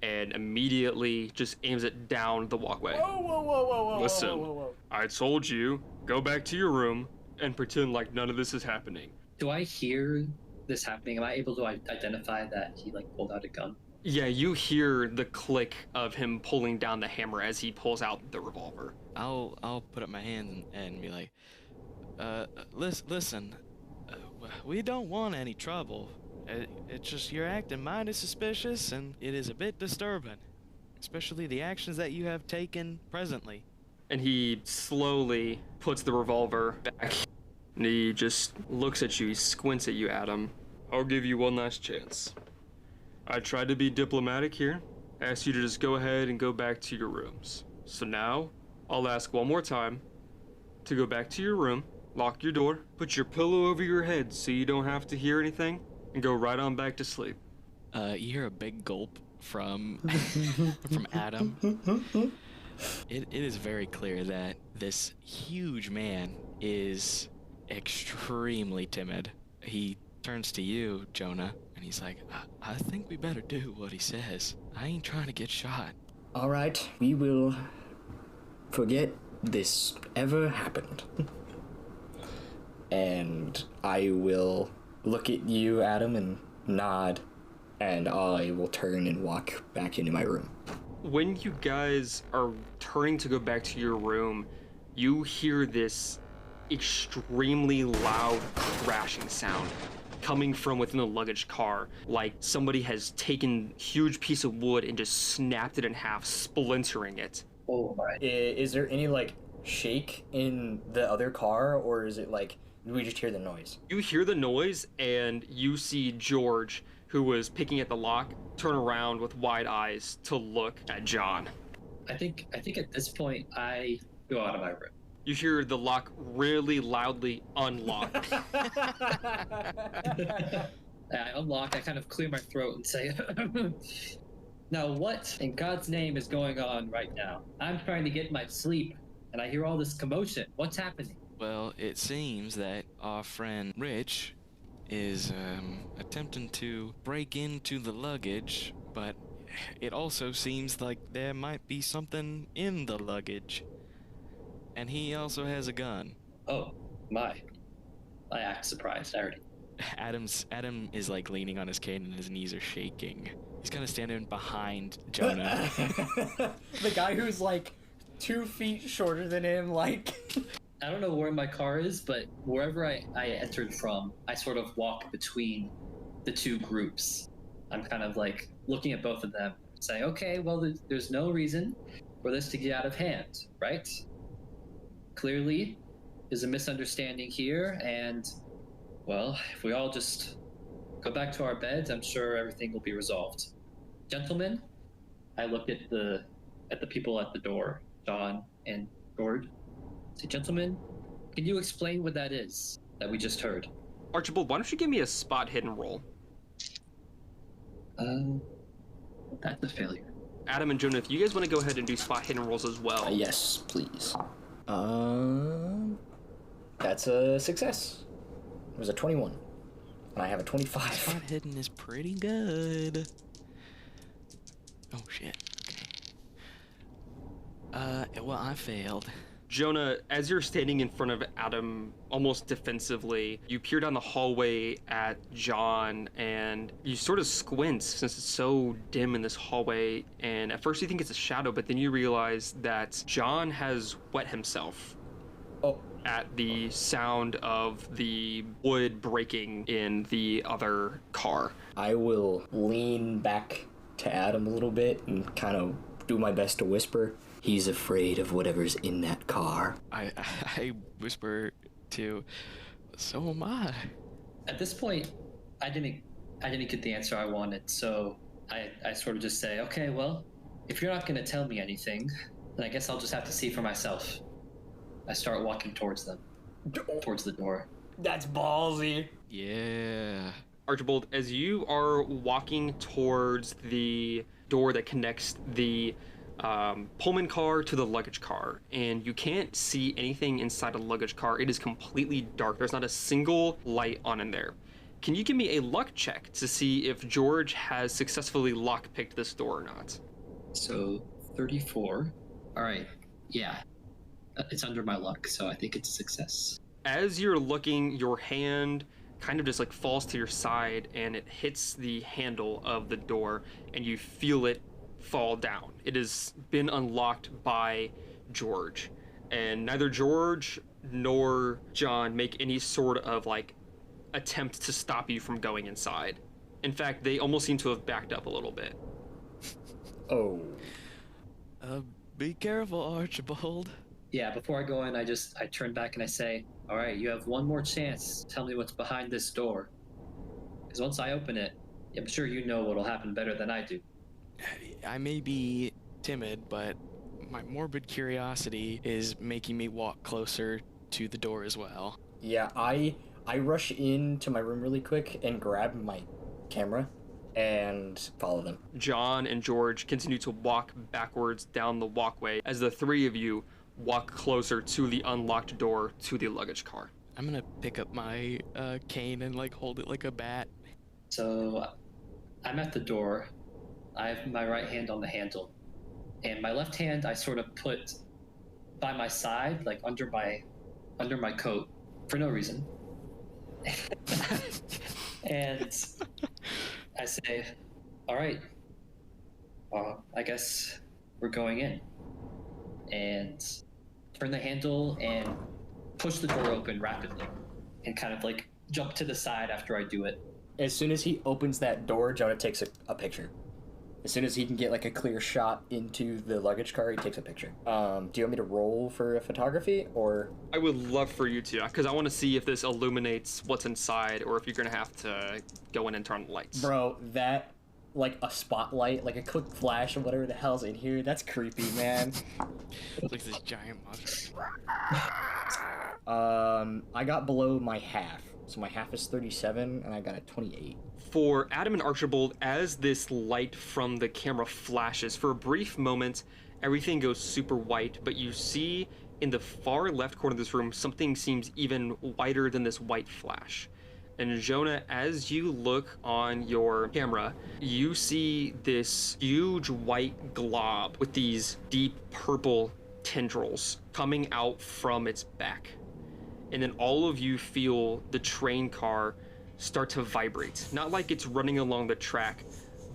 and immediately just aims it down the walkway. Whoa. Listen, I told you, go back to your room and pretend like none of this is happening. Do I hear this happening? Am I able to identify that he, like, pulled out a gun? Yeah, you hear the click of him pulling down the hammer as he pulls out the revolver. I'll put up my hand and be like, listen, we don't want any trouble. It's just you're acting mighty suspicious, and it is a bit disturbing, especially the actions that you have taken presently. And he slowly puts the revolver back, and he just looks at you, he squints at you, Adam. I'll give you one last chance. I tried to be diplomatic here, asked you to just go ahead and go back to your rooms. So now, I'll ask one more time to go back to your room, lock your door, put your pillow over your head so you don't have to hear anything, and go right on back to sleep. You hear a big gulp from from Adam. It is very clear that this huge man is extremely timid. He turns to you, Jonah, and he's like, I think we better do what he says. I ain't trying to get shot. All right, we will forget this ever happened. And I will look at you, Adam, and nod, and I will turn and walk back into my room. When you guys are turning to go back to your room, you hear this extremely loud crashing sound coming from within the luggage car, like somebody has taken a huge piece of wood and just snapped it in half, splintering it. Oh my. Is there any, like, shake in the other car, or is it like, do we just hear the noise? You hear the noise, and you see George, who was picking at the lock, turn around with wide eyes to look at John. I think at this point I go out of my room. You hear the lock really loudly unlock. I unlock, I kind of clear my throat and say, Now, what in God's name is going on right now? I'm trying to get my sleep, and I hear all this commotion. What's happening? Well, it seems that our friend Rich is attempting to break into the luggage, but it also seems like there might be something in the luggage. And he also has a gun. Oh, my. I act surprised. I already. Adam is like leaning on his cane and his knees are shaking. He's kind of standing behind Jonah. The guy who's like 2 feet shorter than him, like. I don't know where my car is, but wherever I entered from, I sort of walk between the two groups. I'm kind of like looking at both of them, saying, okay, well, there's no reason for this to get out of hand, right? Clearly, there's a misunderstanding here, and, well, if we all just go back to our beds, I'm sure everything will be resolved. Gentlemen, I look at the people at the door, John and George. Say, gentlemen, can you explain what that is that we just heard? Archibald, why don't you give me a spot hidden roll? That's a failure. Adam and Jonah, if you guys want to go ahead and do spot hidden rolls as well. Yes, please. That's a success. It was a 21. And I have a 25. Spot hidden is pretty good. Oh shit. Okay. Well, I failed. Jonah, as you're standing in front of Adam, almost defensively, you peer down the hallway at John, and you sort of squint since it's so dim in this hallway, and at first you think it's a shadow, but then you realize that John has wet himself. Oh. At the sound of the wood breaking in the other car. I will lean back to Adam a little bit and kind of do my best to whisper. He's afraid of whatever's in that car. I whisper to, so am I. At this point, I didn't get the answer I wanted, so I sort of just say, okay, well, if you're not going to tell me anything, then I guess I'll just have to see for myself. I start walking towards them, towards the door. That's ballsy. Yeah. Archibald, as you are walking towards the door that connects the Pullman car to the luggage car, and you can't see anything inside a luggage car. It is completely dark. There's not a single light on in there. Can you give me a luck check to see if George has successfully lockpicked this door or not? So 34. All right. Yeah. It's under my luck, so I think it's a success. As you're looking, your hand kind of just like falls to your side and it hits the handle of the door and you feel it fall down. It has been unlocked by George, and neither George nor John make any sort of like attempt to stop you from going inside. In fact, they almost seem to have backed up a little bit. Oh. Be careful, Archibald. Yeah, before I go in, I turn back and I say, all right, you have one more chance. Tell me what's behind this door. Because once I open it, I'm sure you know what'll happen better than I do. I may be timid, but my morbid curiosity is making me walk closer to the door as well. Yeah, I rush into my room really quick and grab my camera and follow them. John and George continue to walk backwards down the walkway as the three of you walk closer to the unlocked door to the luggage car. I'm gonna pick up my cane and like hold it like a bat. So I'm at the door. I have my right hand on the handle, and my left hand I sort of put by my side, like under my coat, for no reason. And I say, all right, I guess we're going in. And turn the handle and push the door open rapidly and kind of like jump to the side after I do it. As soon as he opens that door, Jonah takes a picture. As soon as he can get like a clear shot into the luggage car, he takes a picture. Do you want me to roll for a photography, or? I would love for you to, because I want to see if this illuminates what's inside or if you're going to have to go in and turn on the lights. Bro, that, like a spotlight, like a quick flash of whatever the hell's in here, that's creepy, man. It's like this giant monster. I got below my half, So my half is 37, and I got a 28. For Adam and Archibald, as this light from the camera flashes, for a brief moment, everything goes super white, but you see in the far left corner of this room, something seems even whiter than this white flash. And Jonah, as you look on your camera, you see this huge white glob with these deep purple tendrils coming out from its back. And then all of you feel the train car start to vibrate. Not like it's running along the track,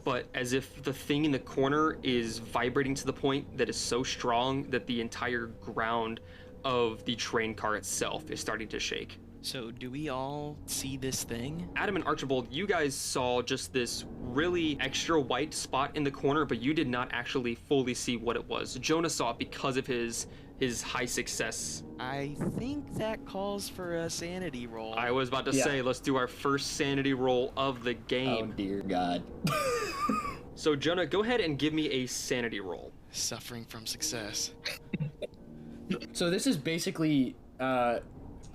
but as if the thing in the corner is vibrating to the point that is so strong that the entire ground of the train car itself is starting to shake. So do we all see this thing? Adam and Archibald, you guys saw just this really extra white spot in the corner, but you did not actually fully see what it was. Jonah saw it because of his high success. I think that calls for a sanity roll. I was about to say, let's do our first sanity roll of the game. Oh dear God. So Jonah, go ahead and give me a sanity roll. Suffering from success. So this is basically, I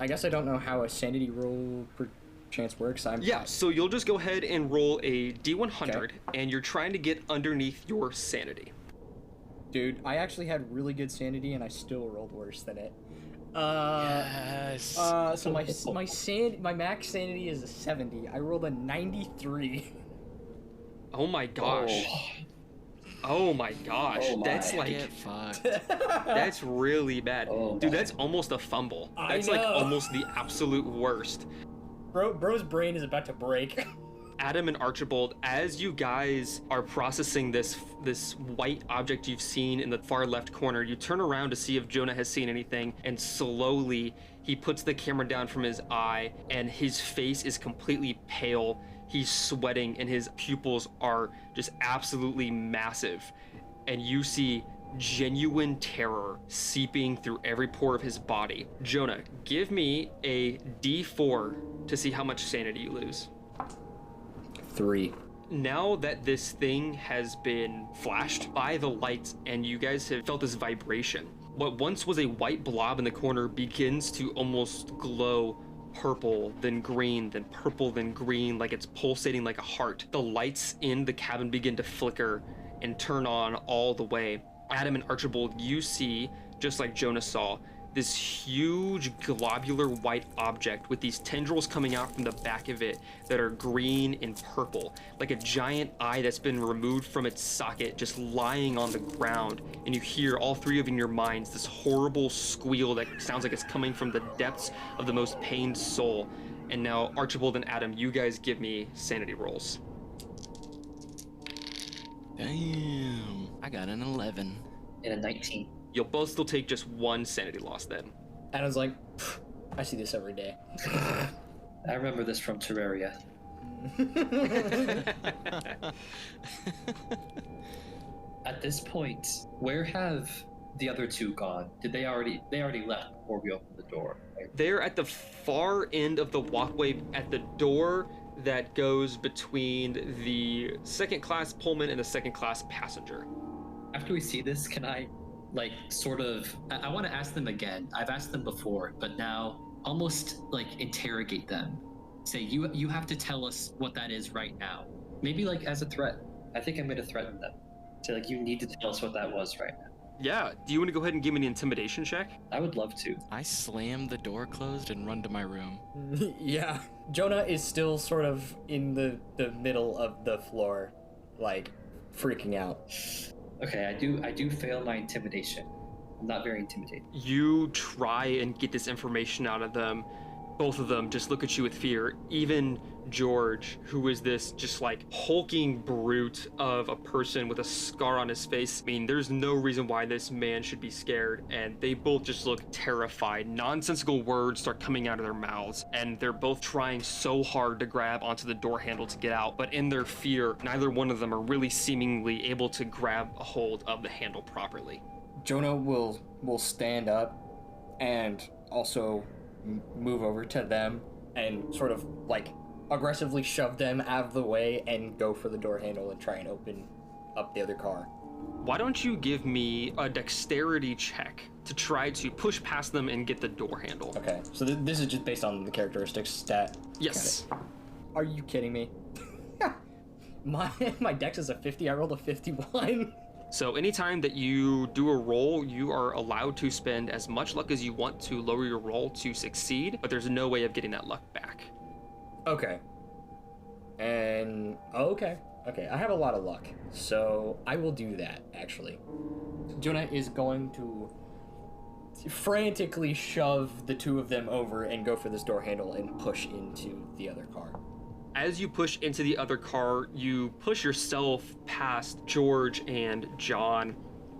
guess I don't know how a sanity roll per chance works. Yeah, so you'll just go ahead and roll a D100, Okay. and you're trying to get underneath your sanity. Dude, I actually had really good sanity, and I still rolled worse than it. Yes. So my max sanity is a 70. I rolled a 93. Oh my gosh. Oh my gosh. Oh my. That's like, Get fucked. that's really bad. Oh Dude, my. that's almost a fumble. I That's like know. almost the absolute worst. Bro's brain is about to break. Adam and Archibald, as you guys are processing this white object you've seen in the far left corner, you turn around to see if Jonah has seen anything, and slowly he puts the camera down from his eye, and his face is completely pale. He's sweating, and his pupils are just absolutely massive. And you see genuine terror seeping through every pore of his body. Jonah, give me a D4 to see how much sanity you lose. 3. Now that this thing has been flashed by the lights and you guys have felt this vibration, what once was a white blob in the corner begins to almost glow purple, then green, then purple, then green, like it's pulsating like a heart. The lights in the cabin begin to flicker and turn on all the way. Adam and Archibald, you see, just like Jonah saw, this huge globular white object with these tendrils coming out from the back of it that are green and purple, like a giant eye that's been removed from its socket, just lying on the ground. And you hear, all three of you in your minds, this horrible squeal that sounds like it's coming from the depths of the most pained soul. And now, Archibald and Adam, you guys give me sanity rolls. Damn. I got an 11. And a 19. You'll both still take just one sanity loss then. Adam's like, I see this every day. I remember this from Terraria. At this point, where have the other two gone? Did they already left before we opened the door? Right? They're at the far end of the walkway at the door that goes between the second class Pullman and the second class passenger. After we see this, can I, like, sort of, I want to ask them again. I've asked them before, but now almost like interrogate them. Say, you have to tell us what that is right now. Maybe like as a threat. I think I'm going to threaten them. Say, like, you need to tell us what that was right now. Yeah, do you want to go ahead and give me an intimidation check? I would love to. I slam the door closed and run to my room. Yeah. Jonah is still sort of in the middle of the floor, like, freaking out. Okay, I do fail my intimidation. I'm not very intimidated. You try and get this information out of them. Both of them just look at you with fear. Even George, who is this just like hulking brute of a person with a scar on his face. I mean, there's no reason why this man should be scared. And they both just look terrified. Nonsensical words start coming out of their mouths. And they're both trying so hard to grab onto the door handle to get out. But in their fear, neither one of them are really seemingly able to grab a hold of the handle properly. Jonah will stand up and also move over to them and sort of like aggressively shove them out of the way and go for the door handle and try and open up the other car. Why don't you give me a dexterity check to try to push past them and get the door handle? Okay, so this is just based on the characteristics stat. Yes. Are you kidding me? My dex is a 50. I rolled a 51. So anytime that you do a roll, you are allowed to spend as much luck as you want to lower your roll to succeed, but there's no way of getting that luck back. Okay. And okay. I have a lot of luck, so I will do that, actually. Jonah is going to frantically shove the two of them over and go for this door handle and push into the other car. As you push into the other car, you push yourself past George and John,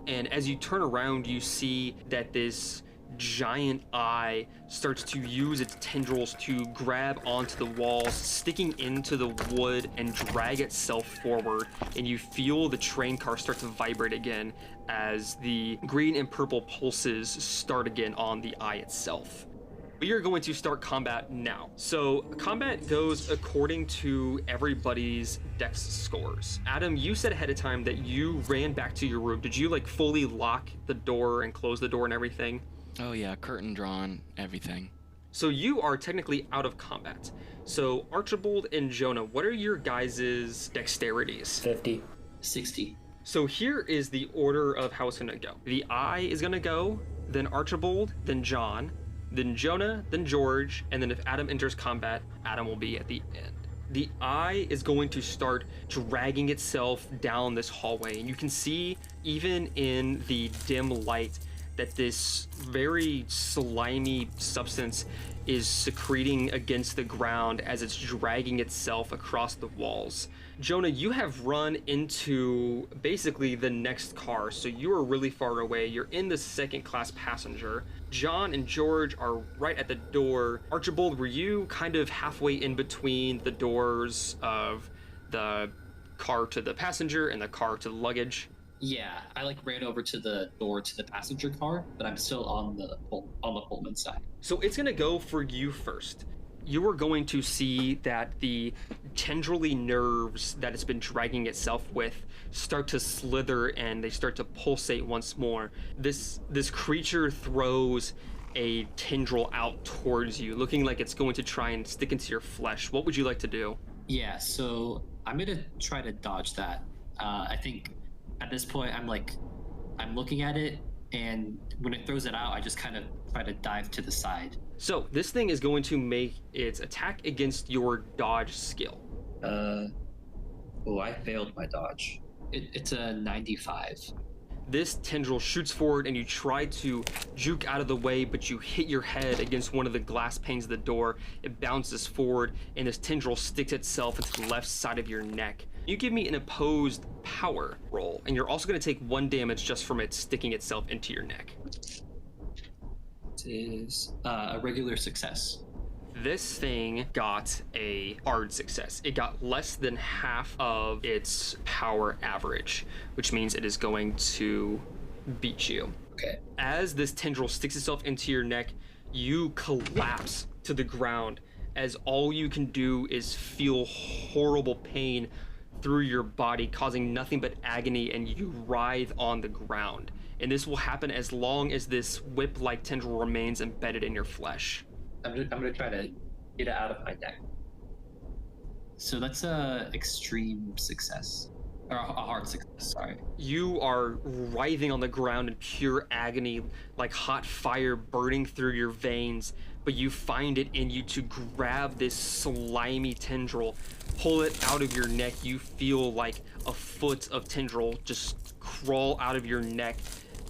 and as you turn around, you see that this giant eye starts to use its tendrils to grab onto the walls, sticking into the wood and drag itself forward, and you feel the train car start to vibrate again as the green and purple pulses start again on the eye itself. We are going to start combat now. So combat goes according to everybody's dex scores. Adam, you said ahead of time that you ran back to your room. Did you like fully lock the door and close the door and everything? Oh yeah, curtain drawn, everything. So you are technically out of combat. So Archibald and Jonah, what are your guys' dexterities? 50. 60. So here is the order of how it's gonna go. The eye is gonna go, then Archibald, then John, then Jonah, then George, and then if Adam enters combat, Adam will be at the end. The eye is going to start dragging itself down this hallway, and you can see even in the dim light that this very slimy substance is secreting against the ground as it's dragging itself across the walls. Jonah, you have run into basically the next car, so you are really far away. You're in the second class passenger. John and George are right at the door. Archibald, were you kind of halfway in between the doors of the car to the passenger and the car to the luggage? Yeah, I like ran over to the door to the passenger car, but I'm still on the Pullman side. So it's gonna go for you first. You are going to see that the tendrily nerves that it's been dragging itself with start to slither and they start to pulsate once more. This creature throws a tendril out towards you, looking like it's going to try and stick into your flesh. What would you like to do? Yeah, so I'm gonna try to dodge that. I think at this point I'm looking at it, and when it throws it out, I just kind of try to dive to the side. So this thing is going to make its attack against your dodge skill. I failed my dodge. It's a 95. This tendril shoots forward and you try to juke out of the way, but you hit your head against one of the glass panes of the door. It bounces forward and this tendril sticks itself into the left side of your neck. You give me an opposed power roll, and you're also going to take 1 damage just from it sticking itself into your neck. It is a regular success. This thing got a hard success. It got less than half of its power average, which means it is going to beat you. Okay. As this tendril sticks itself into your neck, you collapse to the ground as all you can do is feel horrible pain through your body, causing nothing but agony, and you writhe on the ground. And this will happen as long as this whip-like tendril remains embedded in your flesh. I'm gonna try to get it out of my neck. So that's a extreme success, or a hard success. Sorry. You are writhing on the ground in pure agony, like hot fire burning through your veins, but you find it in you to grab this slimy tendril, pull it out of your neck. You feel like a foot of tendril just crawl out of your neck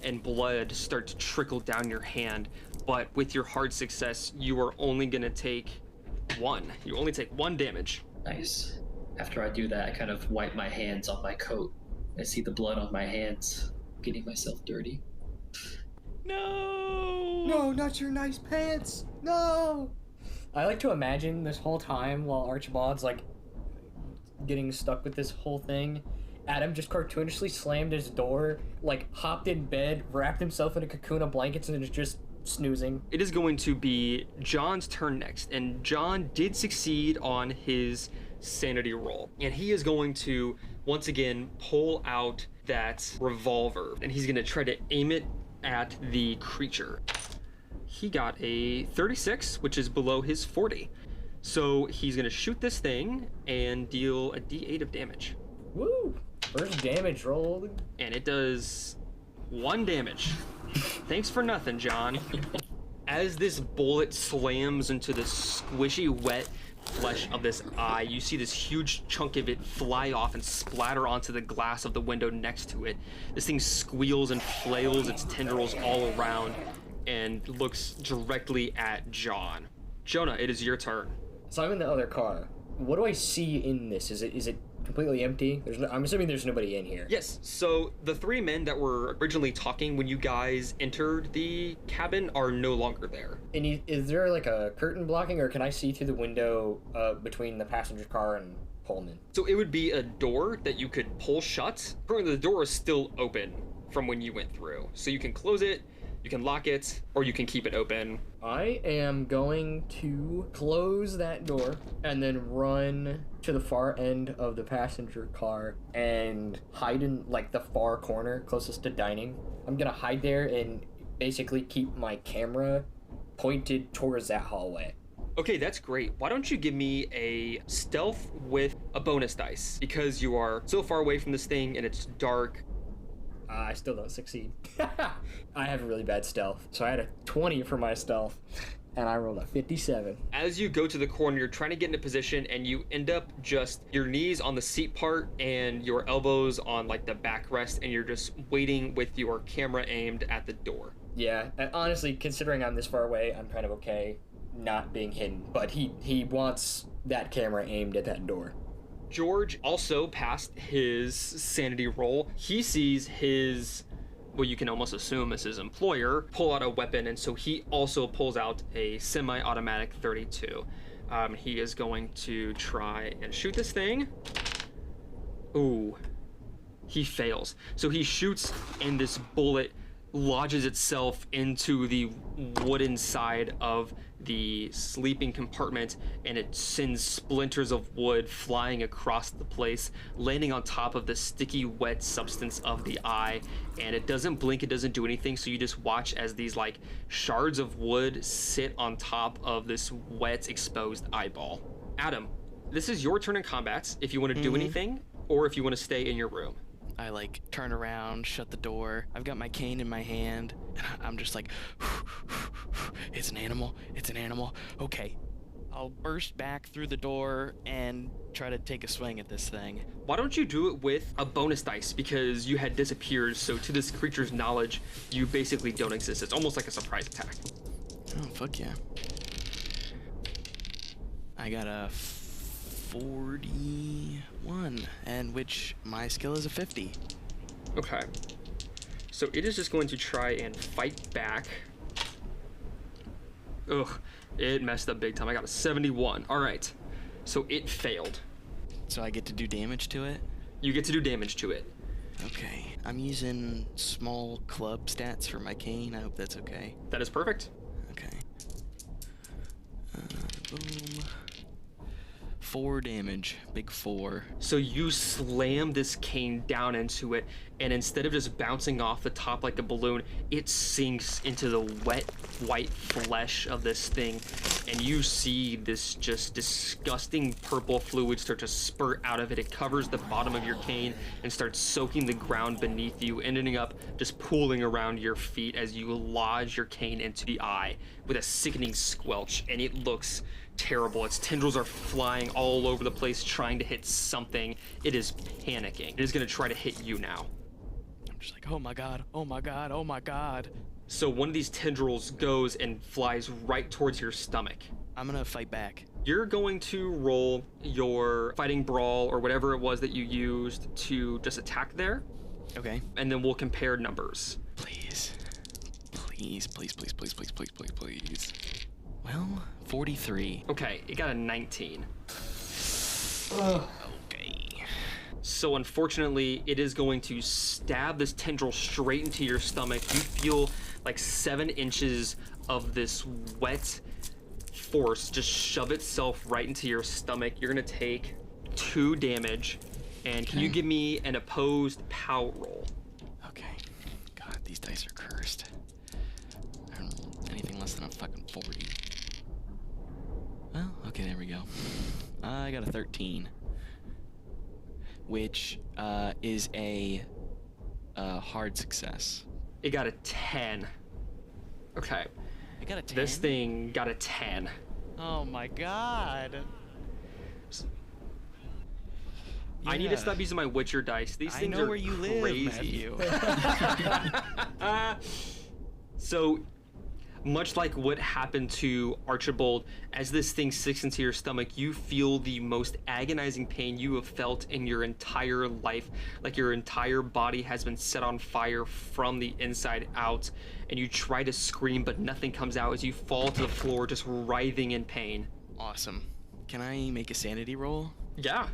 and blood start to trickle down your hand. But with your hard success, you are only gonna take 1. You only take 1 damage. Nice. After I do that, I kind of wipe my hands on my coat. I see the blood on my hands, getting myself dirty. No! No, not your nice pants! No! I like to imagine this whole time while Archibald's like getting stuck with this whole thing, Adam just cartoonishly slammed his door, like hopped in bed, wrapped himself in a cocoon of blankets, and is just snoozing. It is going to be John's turn next, and John did succeed on his sanity roll, and he is going to once again pull out that revolver, and he's going to try to aim it at the creature. He got a 36, which is below his 40. So he's gonna shoot this thing and deal a d8 of damage. Woo! First damage roll. And it does 1 damage. Thanks for nothing, John. As this bullet slams into the squishy, wet flesh of this eye, you see this huge chunk of it fly off and splatter onto the glass of the window next to it. This thing squeals and flails its tendrils all around and looks directly at John. Jonah, it is your turn. So I'm in the other car. What do I see in this? Is it completely empty? I'm assuming there's nobody in here. Yes, so the 3 men that were originally talking when you guys entered the cabin are no longer there. And is there like a curtain blocking, or can I see through the window between the passenger car and Pullman? So it would be a door that you could pull shut. Currently the door is still open from when you went through. So you can close it, you can lock it, or you can keep it open. I am going to close that door and then run to the far end of the passenger car and hide in like the far corner closest to dining. I'm gonna hide there and basically keep my camera pointed towards that hallway. Okay, that's great. Why don't you give me a stealth with a bonus dice? Because you are so far away from this thing and it's dark. I still don't succeed. I have really bad stealth. So I had a 20 for my stealth, and I rolled a 57. As you go to the corner, you're trying to get into position, and you end up just your knees on the seat part and your elbows on like the backrest, and you're just waiting with your camera aimed at the door. Yeah, and honestly, considering I'm this far away, I'm kind of okay not being hidden. But he wants that camera aimed at that door. George also passed his sanity roll. He sees his, well, you can almost assume is his employer, pull out a weapon, and so he also pulls out a semi-automatic 32. He is going to try and shoot this thing. Ooh, he fails. So he shoots, and this bullet lodges itself into the wooden side of the sleeping compartment, and it sends splinters of wood flying across the place, landing on top of the sticky, wet substance of the eye. And it doesn't blink, it doesn't do anything, so you just watch as these like shards of wood sit on top of this wet, exposed eyeball. Adam, this is your turn in combat if you want to do anything, or if you want to stay in your room. I like turn around, shut the door. I've got my cane in my hand, and I'm just like, it's an animal, it's an animal. Okay, I'll burst back through the door and try to take a swing at this thing. Why don't you do it with a bonus dice, because you had disappeared, so to this creature's knowledge, you basically don't exist. It's almost like a surprise attack. Oh, fuck yeah. I got a 41, and which my skill is a 50. Okay. So it is just going to try and fight back. Ugh, it messed up big time. I got a 71. All right. So it failed. So I get to do damage to it? You get to do damage to it. Okay. I'm using small club stats for my cane. I hope that's okay. That is perfect. Okay. Boom. 4 damage. Big 4. So you slam this cane down into it, and instead of just bouncing off the top like a balloon, it sinks into the wet, white flesh of this thing, and you see this just disgusting purple fluid start to spurt out of it. It covers the bottom of your cane and starts soaking the ground beneath you, ending up just pooling around your feet as you lodge your cane into the eye with a sickening squelch, and it looks terrible. Its tendrils are flying all over the place trying to hit something. It is panicking. It is going to try to hit you now. I'm just like, oh my god, oh my god, oh my god. So one of these tendrils goes and flies right towards your stomach. I'm gonna fight back. You're going to roll your fighting brawl or whatever it was that you used to just attack there. Okay. And then we'll compare numbers. Please. Please, please, please, please, please, please, please, please. Well, 43. Okay, it got a 19. Okay. So unfortunately, it is going to stab this tendril straight into your stomach. You feel like 7 inches of this wet force just shove itself right into your stomach. You're gonna take 2 damage. And can you give me an opposed power roll? Okay. God, these dice are cursed. I don't know anything less than a fucking 40. Well, okay, there we go. I got a 13, which is a hard success. It got a 10. Okay. I got a 10? This thing got a 10. Oh my god. I need to stop using my Witcher dice. These things are where you crazy. live, Matthew. So, much like what happened to Archibald, as this thing sinks into your stomach, you feel the most agonizing pain you have felt in your entire life. Like your entire body has been set on fire from the inside out, and you try to scream, but nothing comes out as you fall to the floor, just writhing in pain. Awesome. Can I make a sanity roll? Yeah.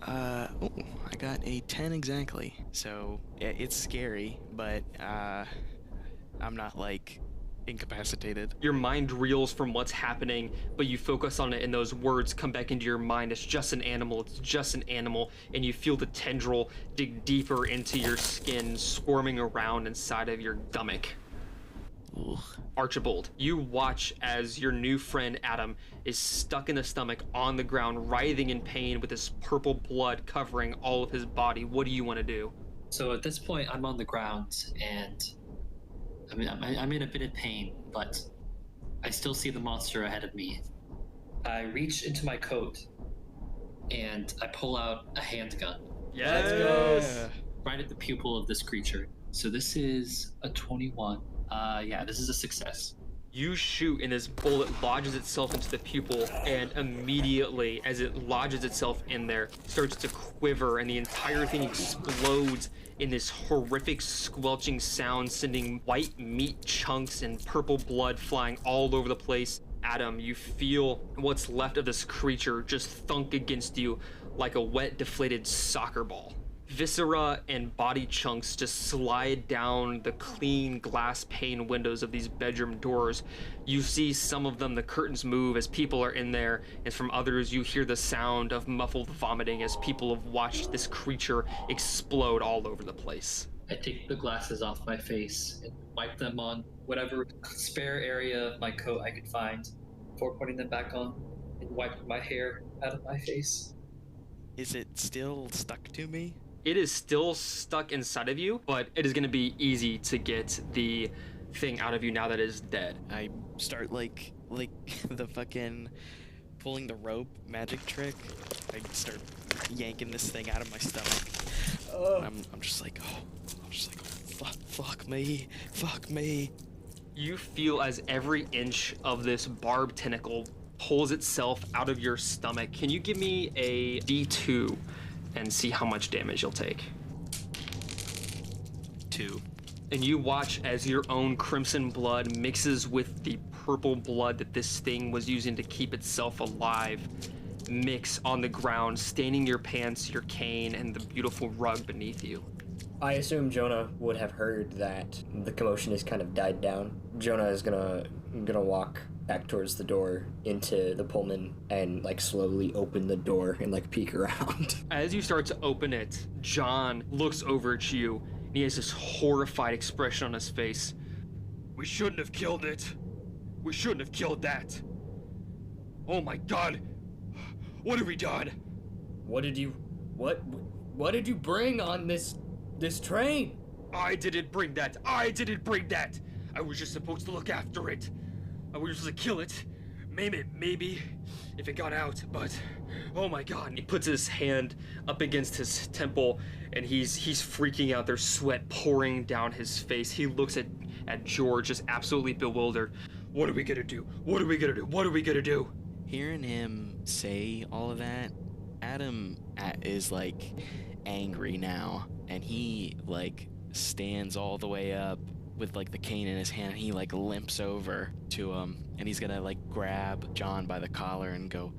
Oh, I got a 10 exactly. So, it's scary, but, I'm not, like, incapacitated. Your mind reels from what's happening, but you focus on it and those words come back into your mind. It's just an animal, it's just an animal, and you feel the tendril dig deeper into your skin, squirming around inside of your stomach. Ugh. Archibald, you watch as your new friend Adam is stuck in the stomach on the ground, writhing in pain with this purple blood covering all of his body. What do you want to do? So at this point, I'm on the ground, and I mean, I'm in a bit of pain, but I still see the monster ahead of me. I reach into my coat, and I pull out a handgun. Yes! Right at the pupil of this creature. So this is a 21. Yeah, this is a success. You shoot and this bullet lodges itself into the pupil, and immediately as it lodges itself in there, starts to quiver, and the entire thing explodes in this horrific squelching sound, sending white meat chunks and purple blood flying all over the place. Adam, you feel what's left of this creature just thunk against you like a wet, deflated soccer ball. Viscera and body chunks just slide down the clean glass pane windows of these bedroom doors. You see some of them, the curtains move as people are in there, and from others you hear the sound of muffled vomiting as people have watched this creature explode all over the place. I take the glasses off my face and wipe them on whatever spare area of my coat I could find before putting them back on, and wipe my hair out of my face. Is it still stuck to me? It is still stuck inside of you, but it is going to be easy to get the thing out of you now that it is dead. I start like the fucking pulling the rope magic trick. I start yanking this thing out of my stomach. I'm just like, fuck me. You feel as every inch of this barbed tentacle pulls itself out of your stomach. Can you give me a D2 and see how much damage you'll take? 2. And you watch as your own crimson blood mixes with the purple blood that this thing was using to keep itself alive, mix on the ground, staining your pants, your cane, and the beautiful rug beneath you. I assume Jonah would have heard that the commotion has kind of died down. Jonah is gonna walk back towards the door into the Pullman and like slowly open the door and like peek around. As you start to open it, John looks over at you and he has this horrified expression on his face. We shouldn't have killed it. We shouldn't have killed that. Oh my god. What have we done? What did you bring on this train? I didn't bring that. I was just supposed to look after it. I was supposed to kill it. Maybe if it got out, but oh my god. He puts his hand up against his temple and he's freaking out. There's sweat pouring down his face. He looks at George just absolutely bewildered. What are we gonna do? What are we gonna do? Hearing him say all of that, Adam is like angry now, and he like stands all the way up with like the cane in his hand. He like limps over to him, and he's gonna like grab John by the collar and go,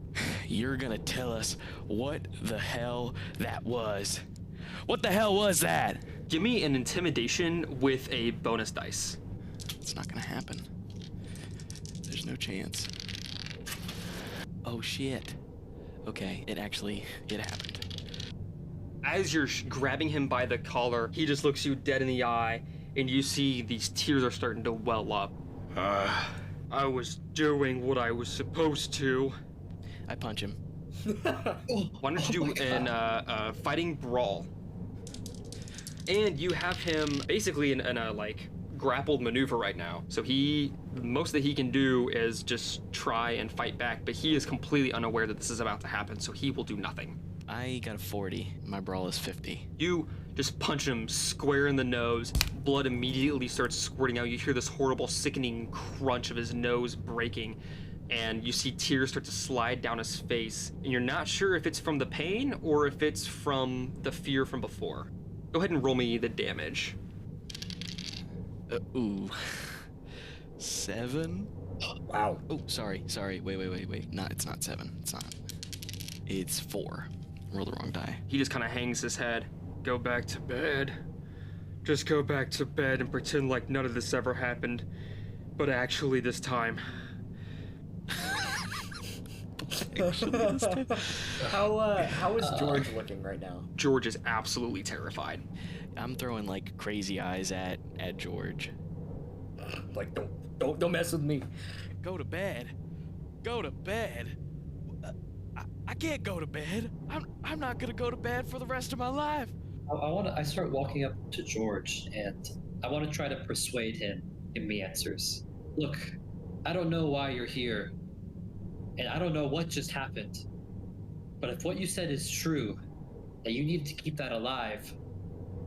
"You're gonna tell us what the hell that was. What the hell was that?" Give me an intimidation with a bonus dice. It's not gonna happen. There's no chance. Oh shit. Okay, it happened. As you're grabbing him by the collar, he just looks you dead in the eye, and you see these tears are starting to well up. I was doing what I was supposed to. I punch him. Why don't you do an fighting brawl? And you have him basically in a like grappled maneuver right now. So most that he can do is just try and fight back, but he is completely unaware that this is about to happen, so he will do nothing. I got a 40. My brawl is 50. You just punch him square in the nose. Blood immediately starts squirting out. You hear this horrible, sickening crunch of his nose breaking, and you see tears start to slide down his face, and you're not sure if it's from the pain or if it's from the fear from before. Go ahead and roll me the damage. Ooh. 7? Wow. Oh, sorry. Wait. No, it's not 7. It's not. It's 4. Roll the wrong die. He just kind of hangs his head. Go back to bed. Just go back to bed and pretend like none of this ever happened. But actually this time. How is George looking right now? George is absolutely terrified. I'm throwing like crazy eyes at George. Like, don't mess with me. Go to bed. Go to bed. I can't go to bed. I'm not gonna go to bed for the rest of my life. I start walking up to George, and I want to try to persuade him. Give me answers. Look, I don't know why you're here, and I don't know what just happened. But if what you said is true, that you need to keep that alive,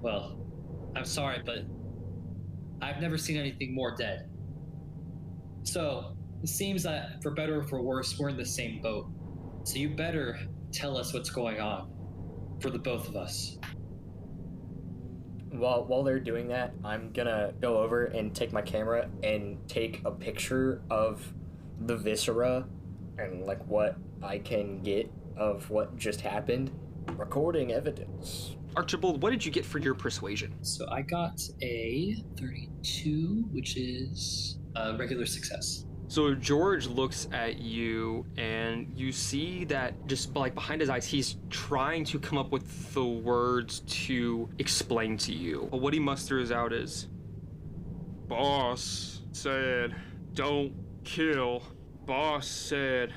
well, I'm sorry, but I've never seen anything more dead. So, it seems that for better or for worse, we're in the same boat. So you better tell us what's going on, for the both of us. While they're doing that, I'm gonna go over and take my camera and take a picture of the viscera and like what I can get of what just happened. Recording evidence. Archibald, what did you get for your persuasion? So I got a 32, which is a regular success. So George looks at you, and you see that just like behind his eyes, he's trying to come up with the words to explain to you. But what he musters out is, "Boss said, don't kill. Boss said,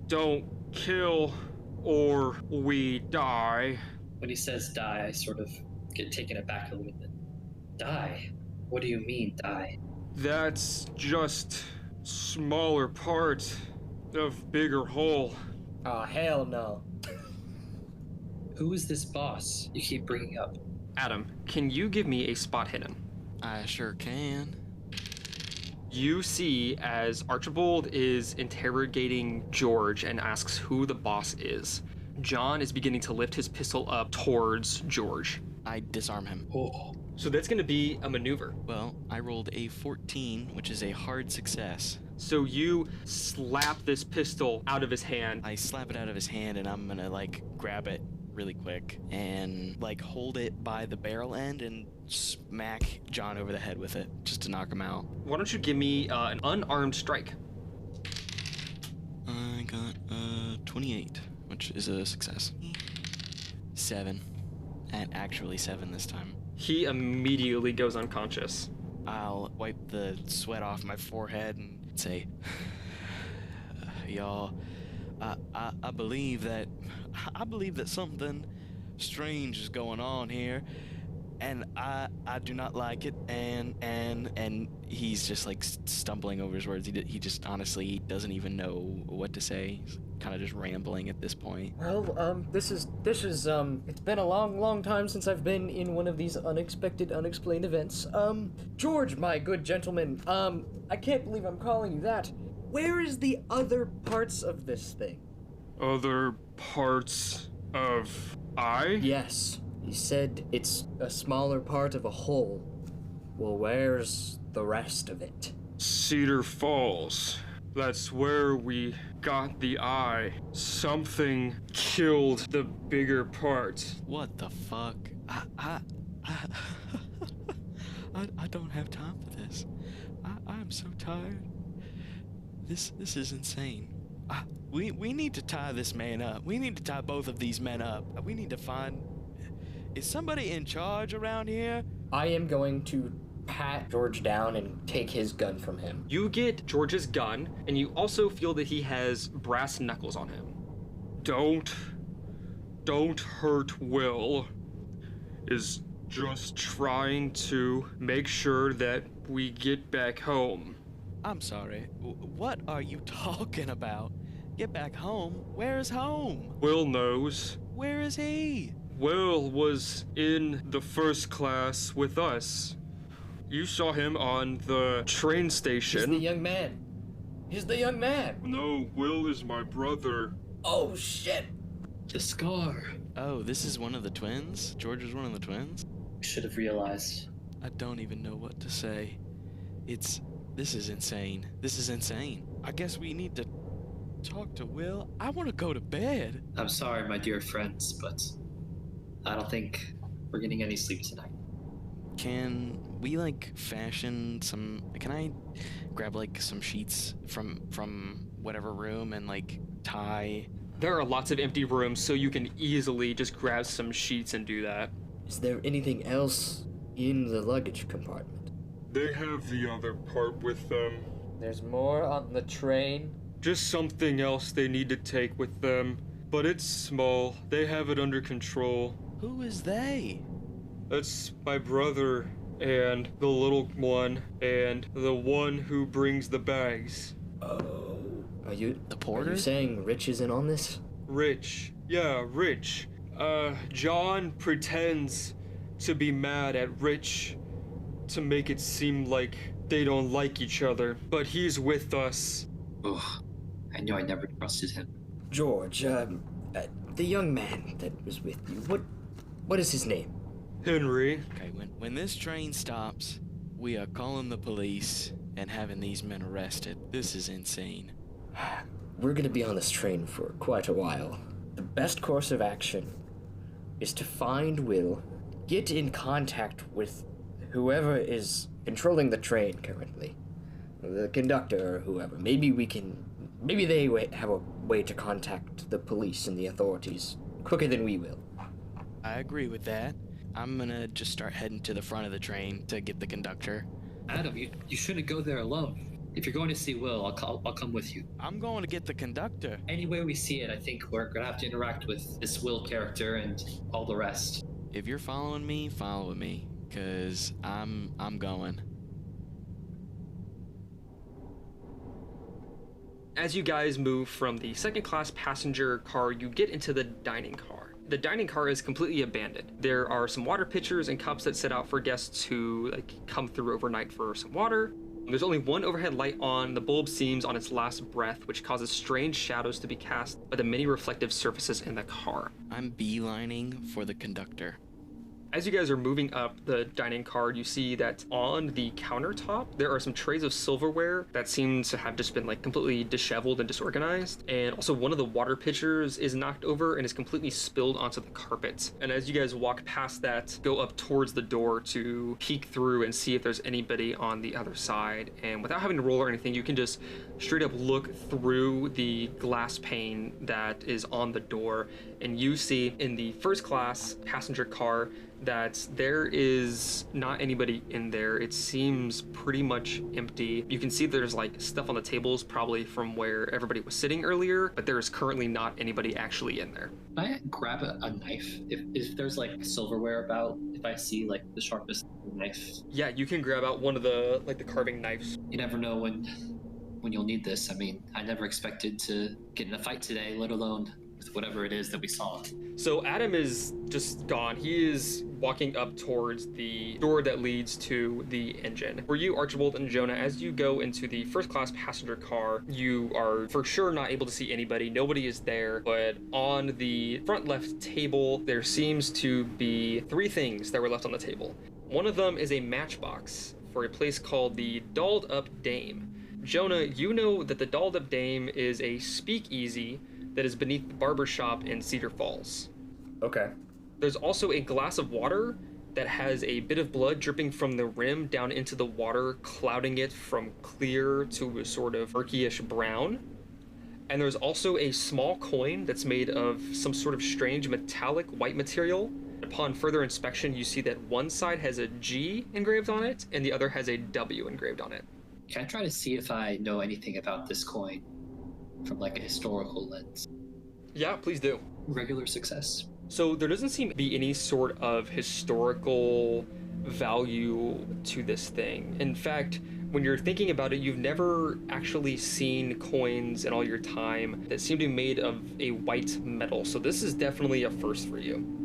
don't kill or we die." When he says die, I sort of get taken aback a little bit. Die? What do you mean, die? That's just smaller part of bigger whole. Ah, hell no. Who is this boss you keep bringing up? Adam, can you give me a spot hidden? I sure can. You see as Archibald is interrogating George and asks who the boss is, John is beginning to lift his pistol up towards George. I disarm him. Oh, So that's going to be a maneuver. Well, I rolled a 14, which is a hard success. So you slap this pistol out of his hand. I slap it out of his hand, and I'm gonna like grab it really quick and like hold it by the barrel end and smack John over the head with it just to knock him out. Why don't you give me an unarmed strike? I got 28, which is a success. 7. And actually 7 this time. He immediately goes unconscious. I'll wipe the sweat off my forehead and say, y'all, I believe that something strange is going on here, and I do not like it, and he's just like stumbling over his words. He just honestly, he doesn't even know what to say. He's kind of just rambling at this point. Well, this is it's been a long time since I've been in one of these unexpected, unexplained events. George, my good gentleman, I can't believe I'm calling you that. Where is the other parts of this thing? Other parts of I? Yes, he said it's a smaller part of a whole. Well, where's the rest of it? Cedar Falls. That's where we got the eye. Something killed the bigger part. What the fuck? I don't have time for this. I'm so tired. This is insane. We need to tie this man up. We need to tie both of these men up. We need to find... Is somebody in charge around here? I am going to pat George down and take his gun from him. You get George's gun, and you also feel that he has brass knuckles on him. Don't hurt Will. Is just trying to make sure that we get back home. I'm sorry. What are you talking about? Get back home? Where is home? Will knows. Where is he? Will was in the first class with us. You saw him on the train station. He's the young man. He's the young man. No, Will is my brother. Oh, shit. The scar. Oh, this is one of the twins? George is one of the twins? Should have realized. I don't even know what to say. This is insane. This is insane. I guess we need to talk to Will. I want to go to bed. I'm sorry, my dear friends, but I don't think we're getting any sleep tonight. Can we fashion some? Can I grab some sheets from whatever room and tie? There are lots of empty rooms, so you can easily just grab some sheets and do that. Is there anything else in the luggage compartment? They have the other part with them. There's more on the train? Just something else they need to take with them. But it's small. They have it under control. Who is they? That's my brother, and the little one, and the one who brings the bags. Oh. Are you... The porter? Are you saying Rich isn't on this? Rich. Yeah, Rich. John pretends to be mad at Rich to make it seem like they don't like each other, but he's with us. Oh, I knew I never trusted him. George, the young man that was with you, what is his name? Henry. Okay, when this train stops, we are calling the police and having these men arrested. This is insane. We're gonna be on this train for quite a while. The best course of action is to find Will, get in contact with whoever is controlling the train currently. The conductor or whoever. Maybe they have a way to contact the police and the authorities quicker than we will. I agree with that. I'm gonna just start heading to the front of the train to get the conductor. Adam, you shouldn't go there alone. If you're going to see Will, I'll come with you. I'm going to get the conductor. Any way we see it, I think we're gonna have to interact with this Will character and all the rest. If you're following me, follow me, cause I'm going. As you guys move from the second class passenger car, you get into the dining car. The dining car is completely abandoned. There are some water pitchers and cups that set out for guests who come through overnight for some water. There's only one overhead light on. The bulb seems on its last breath, which causes strange shadows to be cast by the many reflective surfaces in the car. I'm beelining for the conductor. As you guys are moving up the dining car, you see that on the countertop, there are some trays of silverware that seem to have just been completely disheveled and disorganized. And also one of the water pitchers is knocked over and is completely spilled onto the carpet. And as you guys walk past that, go up towards the door to peek through and see if there's anybody on the other side. And without having to roll or anything, you can just straight up look through the glass pane that is on the door. And you see in the first class passenger car that there is not anybody in there. It seems pretty much empty. You can see there's stuff on the tables, probably from where everybody was sitting earlier, but there is currently not anybody actually in there. Can I grab a knife? If there's silverware about, if I see the sharpest knife. Yeah, you can grab out one of the the carving knives. You never know when you'll need this. I mean, I never expected to get in a fight today, let alone with whatever it is that we saw. So Adam is just gone. He is walking up towards the door that leads to the engine. For you, Archibald and Jonah, as you go into the first class passenger car, you are for sure not able to see anybody. Nobody is there, but on the front left table, there seems to be 3 things that were left on the table. One of them is a matchbox for a place called the Dolled Up Dame. Jonah, you know that the Dolled Up Dame is a speakeasy that is beneath the barber shop in Cedar Falls. Okay. There's also a glass of water that has a bit of blood dripping from the rim down into the water, clouding it from clear to a sort of murky-ish brown. And there's also a small coin that's made of some sort of strange metallic white material Upon further inspection, you see that one side has a G engraved on it and the other has a W engraved on it. Can I try to see if I know anything about this coin from like a historical lens? Yeah, please do. Regular success. So there doesn't seem to be any sort of historical value to this thing. In fact, when you're thinking about it, you've never actually seen coins in all your time that seem to be made of a white metal. So this is definitely a first for you.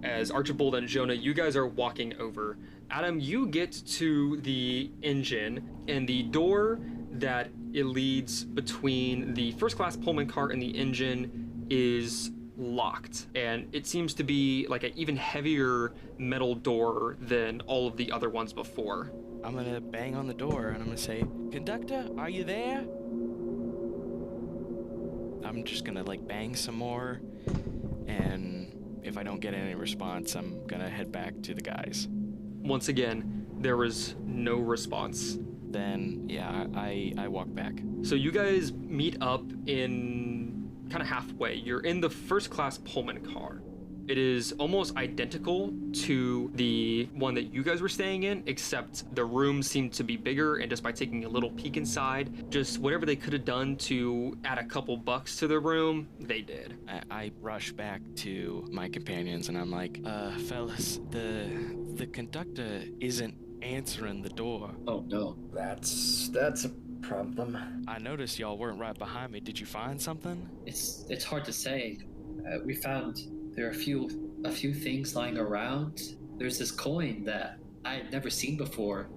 As Archibald and Jonah, you guys are walking over. Adam, you get to the engine, and the door that it leads between the first class Pullman car and the engine is locked, and it seems to be like an even heavier metal door than all of the other ones before. I'm gonna bang on the door and I'm gonna say, "Conductor, are you there?" I'm just gonna like bang some more, and if I don't get any response, I'm gonna head back to the guys. Once again, there was no response. Then, yeah, I walk back. So you guys meet up in kind of halfway. You're in the first class Pullman car. It is almost identical to the one that you guys were staying in, except the rooms seem to be bigger, and just by taking a little peek inside, just whatever they could have done to add a couple bucks to the room, they did. I rush back to my companions and I'm like, fellas, the conductor isn't answering the door. Oh no. That's a problem. I noticed y'all weren't right behind me. Did you find something? It's hard to say. We found there are a few things lying around. There's this coin that I had never seen before.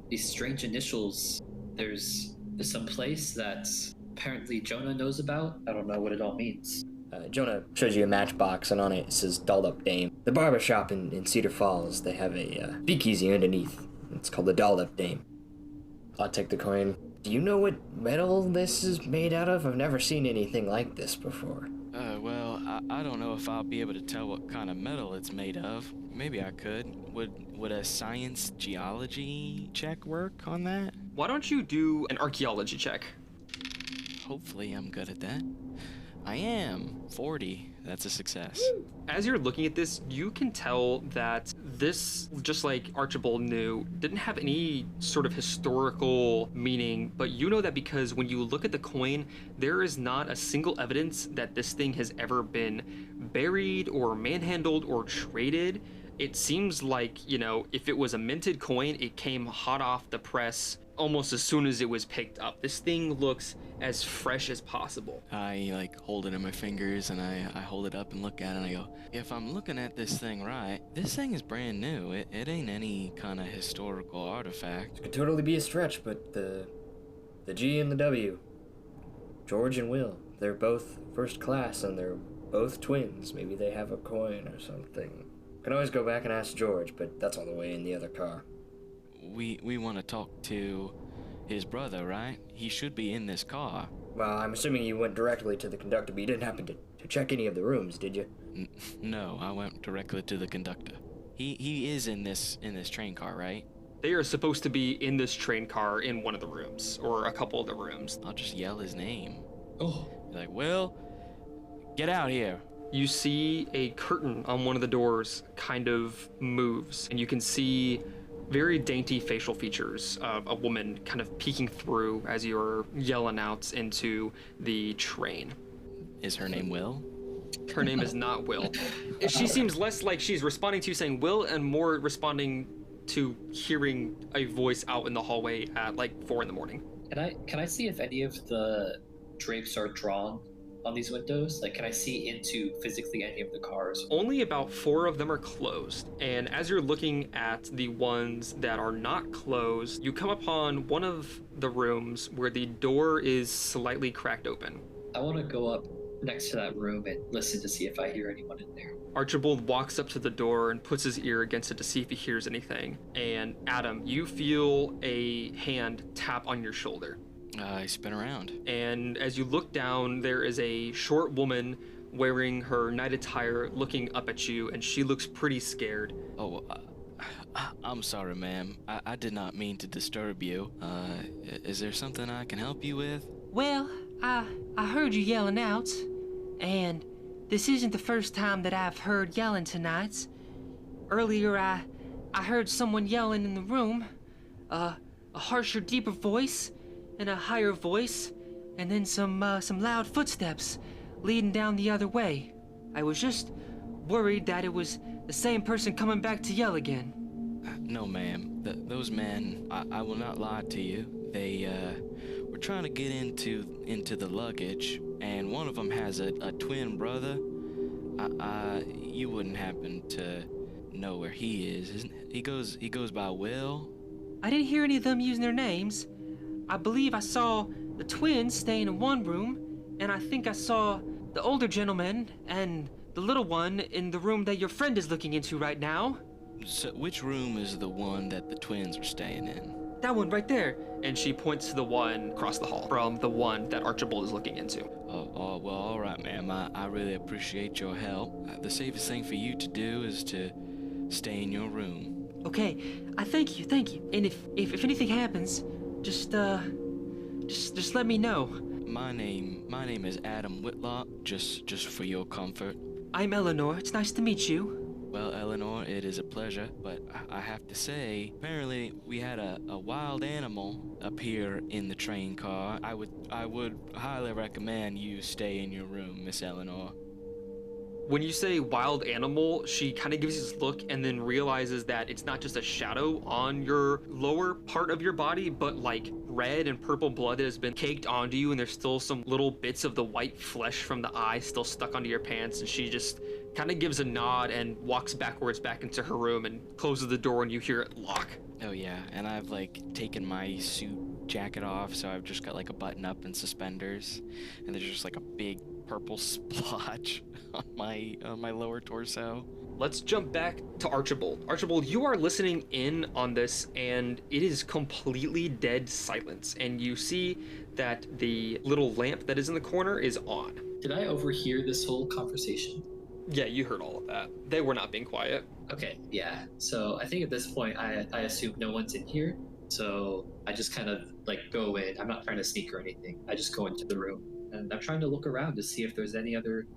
These strange initials. There's some place that apparently Jonah knows about. I don't know what it all means. Jonah shows you a matchbox, and on it says Dolled Up Dame. The barber shop in Cedar Falls, they have a speakeasy underneath. It's called the Dolled Up Dame. I'll take the coin. Do you know what metal this is made out of? I've never seen anything like this before. Well, I don't know if I'll be able to tell what kind of metal it's made of. Maybe I could. Would a science geology check work on that? Why don't you do an archaeology check? Hopefully I'm good at that. I am. 40. That's a success. As you're looking at this, you can tell that this, just like Archibald knew, didn't have any sort of historical meaning, but you know that because when you look at the coin, there is not a single evidence that this thing has ever been buried or manhandled or traded. It seems like, you know, if it was a minted coin, it came hot off the press almost as soon as it was picked up. This thing looks as fresh as possible. I like hold it in my fingers and I hold it up and look at it and I go, if I'm looking at this thing right, this thing is brand new. It ain't any kind of historical artifact. It could totally be a stretch, but the G and the W, George and Will, they're both first class and they're both twins. Maybe they have a coin or something. Can always go back and ask George, but that's on the way in the other car. We want to talk to his brother, right? He should be in this car. Well, I'm assuming you went directly to the conductor, but you didn't happen to check any of the rooms, did you? No, I went directly to the conductor. He is in this train car, right? They are supposed to be in this train car in one of the rooms, or a couple of the rooms. I'll just yell his name. Oh. Be like, Will, get out here. You see a curtain on one of the doors kind of moves, and you can see very dainty facial features of a woman kind of peeking through as you're yelling out into the train. Is her name Will? Her name is not Will. She seems less like she's responding to you saying Will and more responding to hearing a voice out in the hallway at like 4 a.m. Can I see if any of the drapes are drawn on these windows? Like, can I see into physically any of the cars? Only about 4 of them are closed, and as you're looking at the ones that are not closed, you come upon one of the rooms where the door is slightly cracked open. I want to go up next to that room and listen to see if I hear anyone in there. Archibald walks up to the door and puts his ear against it to see if he hears anything. And Adam, you feel a hand tap on your shoulder. I spin around. And as you look down, there is a short woman wearing her night attire looking up at you, and she looks pretty scared. Oh, I'm sorry, ma'am. I did not mean to disturb you. Is there something I can help you with? Well, I heard you yelling out, and this isn't the first time that I've heard yelling tonight. Earlier, I heard someone yelling in the room. A harsher, deeper voice, and a higher voice, and then some loud footsteps leading down the other way. I was just worried that it was the same person coming back to yell again. No, ma'am. Those men, I will not lie to you. They were trying to get into the luggage, and one of them has a twin brother. You wouldn't happen to know where he is, isn't it? He goes by Will. I didn't hear any of them using their names. I believe I saw the twins staying in one room, and I think I saw the older gentleman and the little one in the room that your friend is looking into right now. So which room is the one that the twins are staying in? That one right there. And she points to the one across the hall from the one that Archibald is looking into. Oh, well, all right, ma'am. I really appreciate your help. The safest thing for you to do is to stay in your room. Okay, I thank you. And if anything happens, just let me know. My name is Adam Whitlock, just for your comfort. I'm Eleanor. It's nice to meet you. Well, Eleanor, it is a pleasure, but I have to say, apparently we had a wild animal appear in the train car. I would highly recommend you stay in your room, Miss Eleanor. When you say wild animal, she kind of gives you this look and then realizes that it's not just a shadow on your lower part of your body, but like red and purple blood that has been caked onto you, and there's still some little bits of the white flesh from the eye still stuck onto your pants, and she just kind of gives a nod and walks backwards back into her room and closes the door, and you hear it lock. Oh yeah, and I've like taken my suit jacket off, so I've just got like a button up and suspenders, and there's just like a big purple splotch on my lower torso. Let's jump back to Archibald. Archibald, you are listening in on this, and it is completely dead silence, and you see that the little lamp that is in the corner is on. Did I overhear this whole conversation? Yeah, you heard all of that. They were not being quiet. Okay, yeah. So I think at this point, I assume no one's in here. So I just kind of like go in. I'm not trying to sneak or anything. I just go into the room, and I'm trying to look around to see if there's any other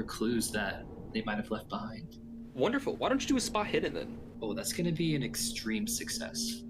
clues that they might have left behind. Wonderful. Why don't you do a spot hidden then? Oh, that's going to be an extreme success.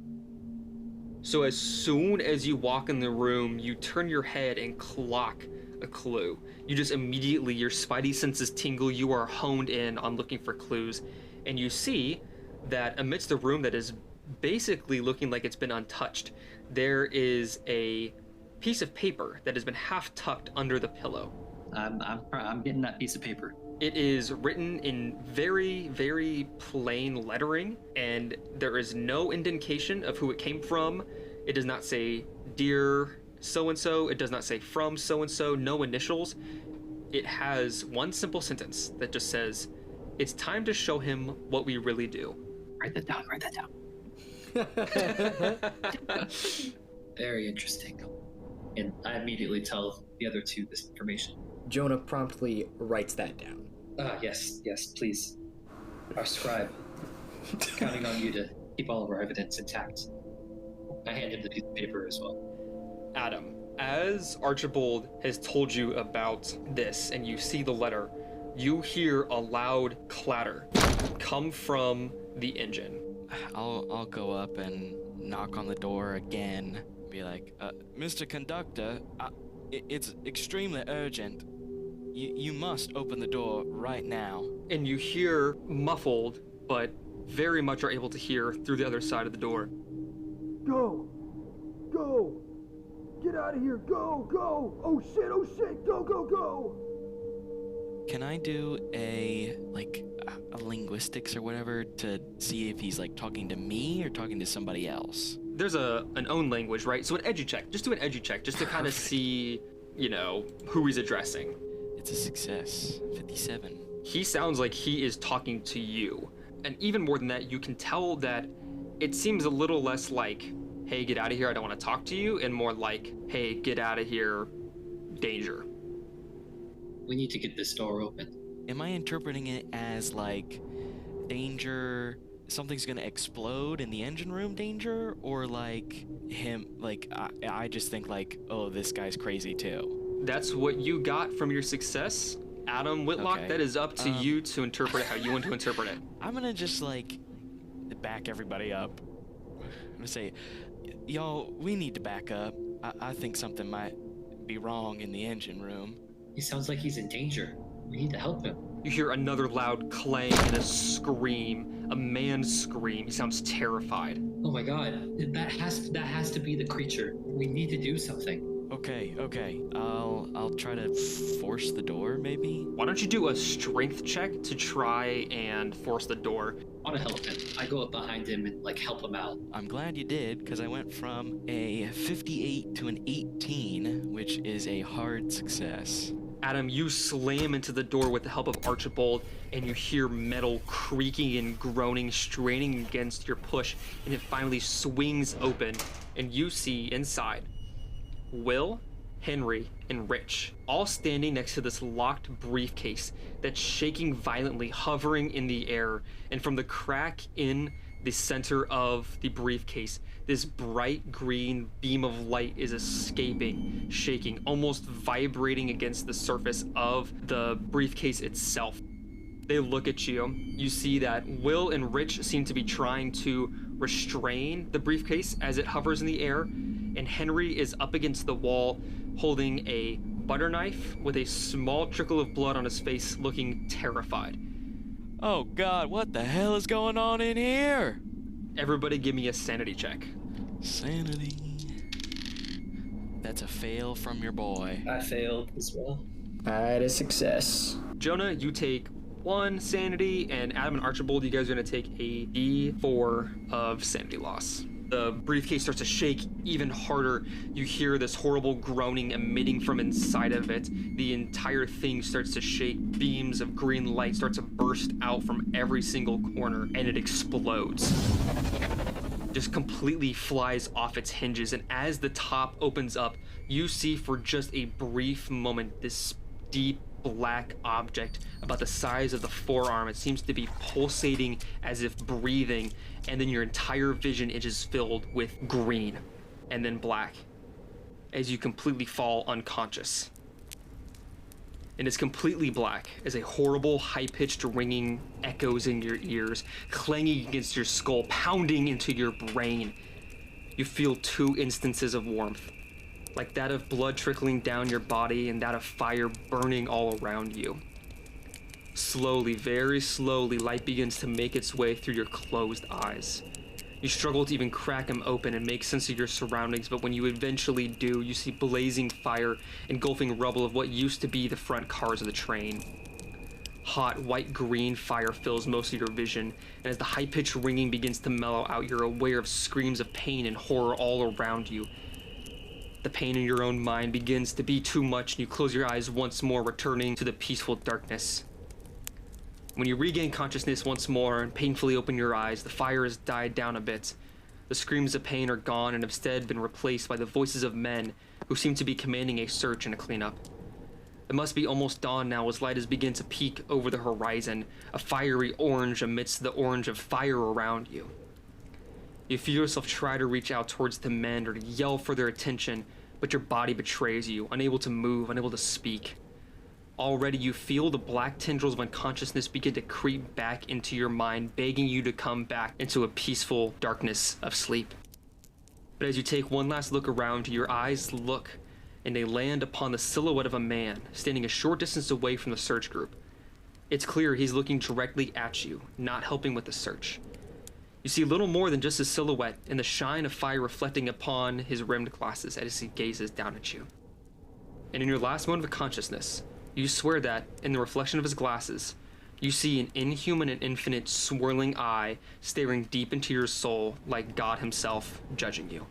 So as soon as you walk in the room, you turn your head and clock a clue. You just immediately, your spidey senses tingle. You are honed in on looking for clues, and you see that amidst the room that is basically looking like it's been untouched, there is a piece of paper that has been half tucked under the pillow. I'm getting that piece of paper. It is written in very, very plain lettering, and there is no indication of who it came from. It does not say dear so-and-so. It does not say from so-and-so, no initials. It has one simple sentence that just says, "It's time to show him what we really do." Write that down. Very interesting. And I immediately tell the other two this information. Jonah promptly writes that down. Yes, please. Our scribe. Counting on you to keep all of our evidence intact. I hand him the piece of paper as well. Adam, as Archibald has told you about this and you see the letter, you hear a loud clatter come from the engine. I'll go up and knock on the door again. Be like, Mr. Conductor, it's extremely urgent. You must open the door right now. And you hear muffled, but very much are able to hear through the other side of the door. Go! Get out of here! Go! Oh shit! Go! Can I do a linguistics or whatever to see if he's like talking to me or talking to somebody else? There's an own language, right? So an edu check. Just do an edu check, just to kind of see, who he's addressing. It's a success. 57. He sounds like he is talking to you. And even more than that, you can tell that it seems a little less like, hey, get out of here, I don't want to talk to you, and more like, hey, get out of here, danger. We need to get this door open. Am I interpreting it as like danger, something's gonna explode in the engine room danger, or like him, like I just think like, oh, this guy's crazy too? That's what you got from your success. Adam Whitlock, Okay. that is up to you to interpret it how you want to interpret it. I'm gonna just like back everybody up. I'm gonna say, y'all, we need to back up. I think something might be wrong in the engine room. He sounds like he's in danger. We need to help him. You hear another loud clang and a scream, a man's scream. He sounds terrified. Oh my god, that has to be the creature. We need to do something. Okay. I'll try to force the door, maybe? Why don't you do a strength check to try and force the door? I want to help him. I go up behind him and like help him out. I'm glad you did, because I went from a 58 to an 18, which is a hard success. Adam, you slam into the door with the help of Archibald, and you hear metal creaking and groaning, straining against your push, and it finally swings open, and you see inside Will, Henry, and Rich, all standing next to this locked briefcase that's shaking violently, hovering in the air, and from the crack in the center of the briefcase, this bright green beam of light is escaping, shaking, almost vibrating against the surface of the briefcase itself. They look at you. You see that Will and Rich seem to be trying to restrain the briefcase as it hovers in the air, and Henry is up against the wall holding a butter knife with a small trickle of blood on his face, looking terrified. Oh god, what the hell is going on in here? Everybody give me a sanity check. Sanity. That's a fail from your boy. I failed as well. That is success. Jonah, you take 1 sanity, and Adam and Archibald, you guys are gonna take a D4 of sanity loss. The briefcase starts to shake even harder. You hear this horrible groaning emitting from inside of it. The entire thing starts to shake. Beams of green light start to burst out from every single corner, and it explodes. Just completely flies off its hinges, and as the top opens up, you see for just a brief moment this deep black object about the size of the forearm. It seems to be pulsating as if breathing, and then your entire vision is just filled with green and then black as you completely fall unconscious. And it's completely black as a horrible high-pitched ringing echoes in your ears, clanging against your skull, pounding into your brain. You feel 2 instances of warmth, like that of blood trickling down your body and that of fire burning all around you. Slowly, very slowly, light begins to make its way through your closed eyes. You struggle to even crack them open and make sense of your surroundings, but when you eventually do, you see blazing fire, engulfing rubble of what used to be the front cars of the train. Hot, white-green fire fills most of your vision, and as the high-pitched ringing begins to mellow out, you're aware of screams of pain and horror all around you. The pain in your own mind begins to be too much, and you close your eyes once more, returning to the peaceful darkness. When you regain consciousness once more and painfully open your eyes, the fire has died down a bit. The screams of pain are gone and have instead been replaced by the voices of men who seem to be commanding a search and a cleanup. It must be almost dawn now as light has begun to peek over the horizon, a fiery orange amidst the orange of fire around you. You feel yourself try to reach out towards the men or to yell for their attention, but your body betrays you, unable to move, unable to speak. Already you feel the black tendrils of unconsciousness begin to creep back into your mind, begging you to come back into a peaceful darkness of sleep. But as you take one last look around you, your eyes look, and they land upon the silhouette of a man standing a short distance away from the search group. It's clear he's looking directly at you, not helping with the search. You see little more than just his silhouette and the shine of fire reflecting upon his rimmed glasses as he gazes down at you. And in your last moment of consciousness, you swear that, in the reflection of his glasses, you see an inhuman and infinite swirling eye staring deep into your soul like God himself judging you.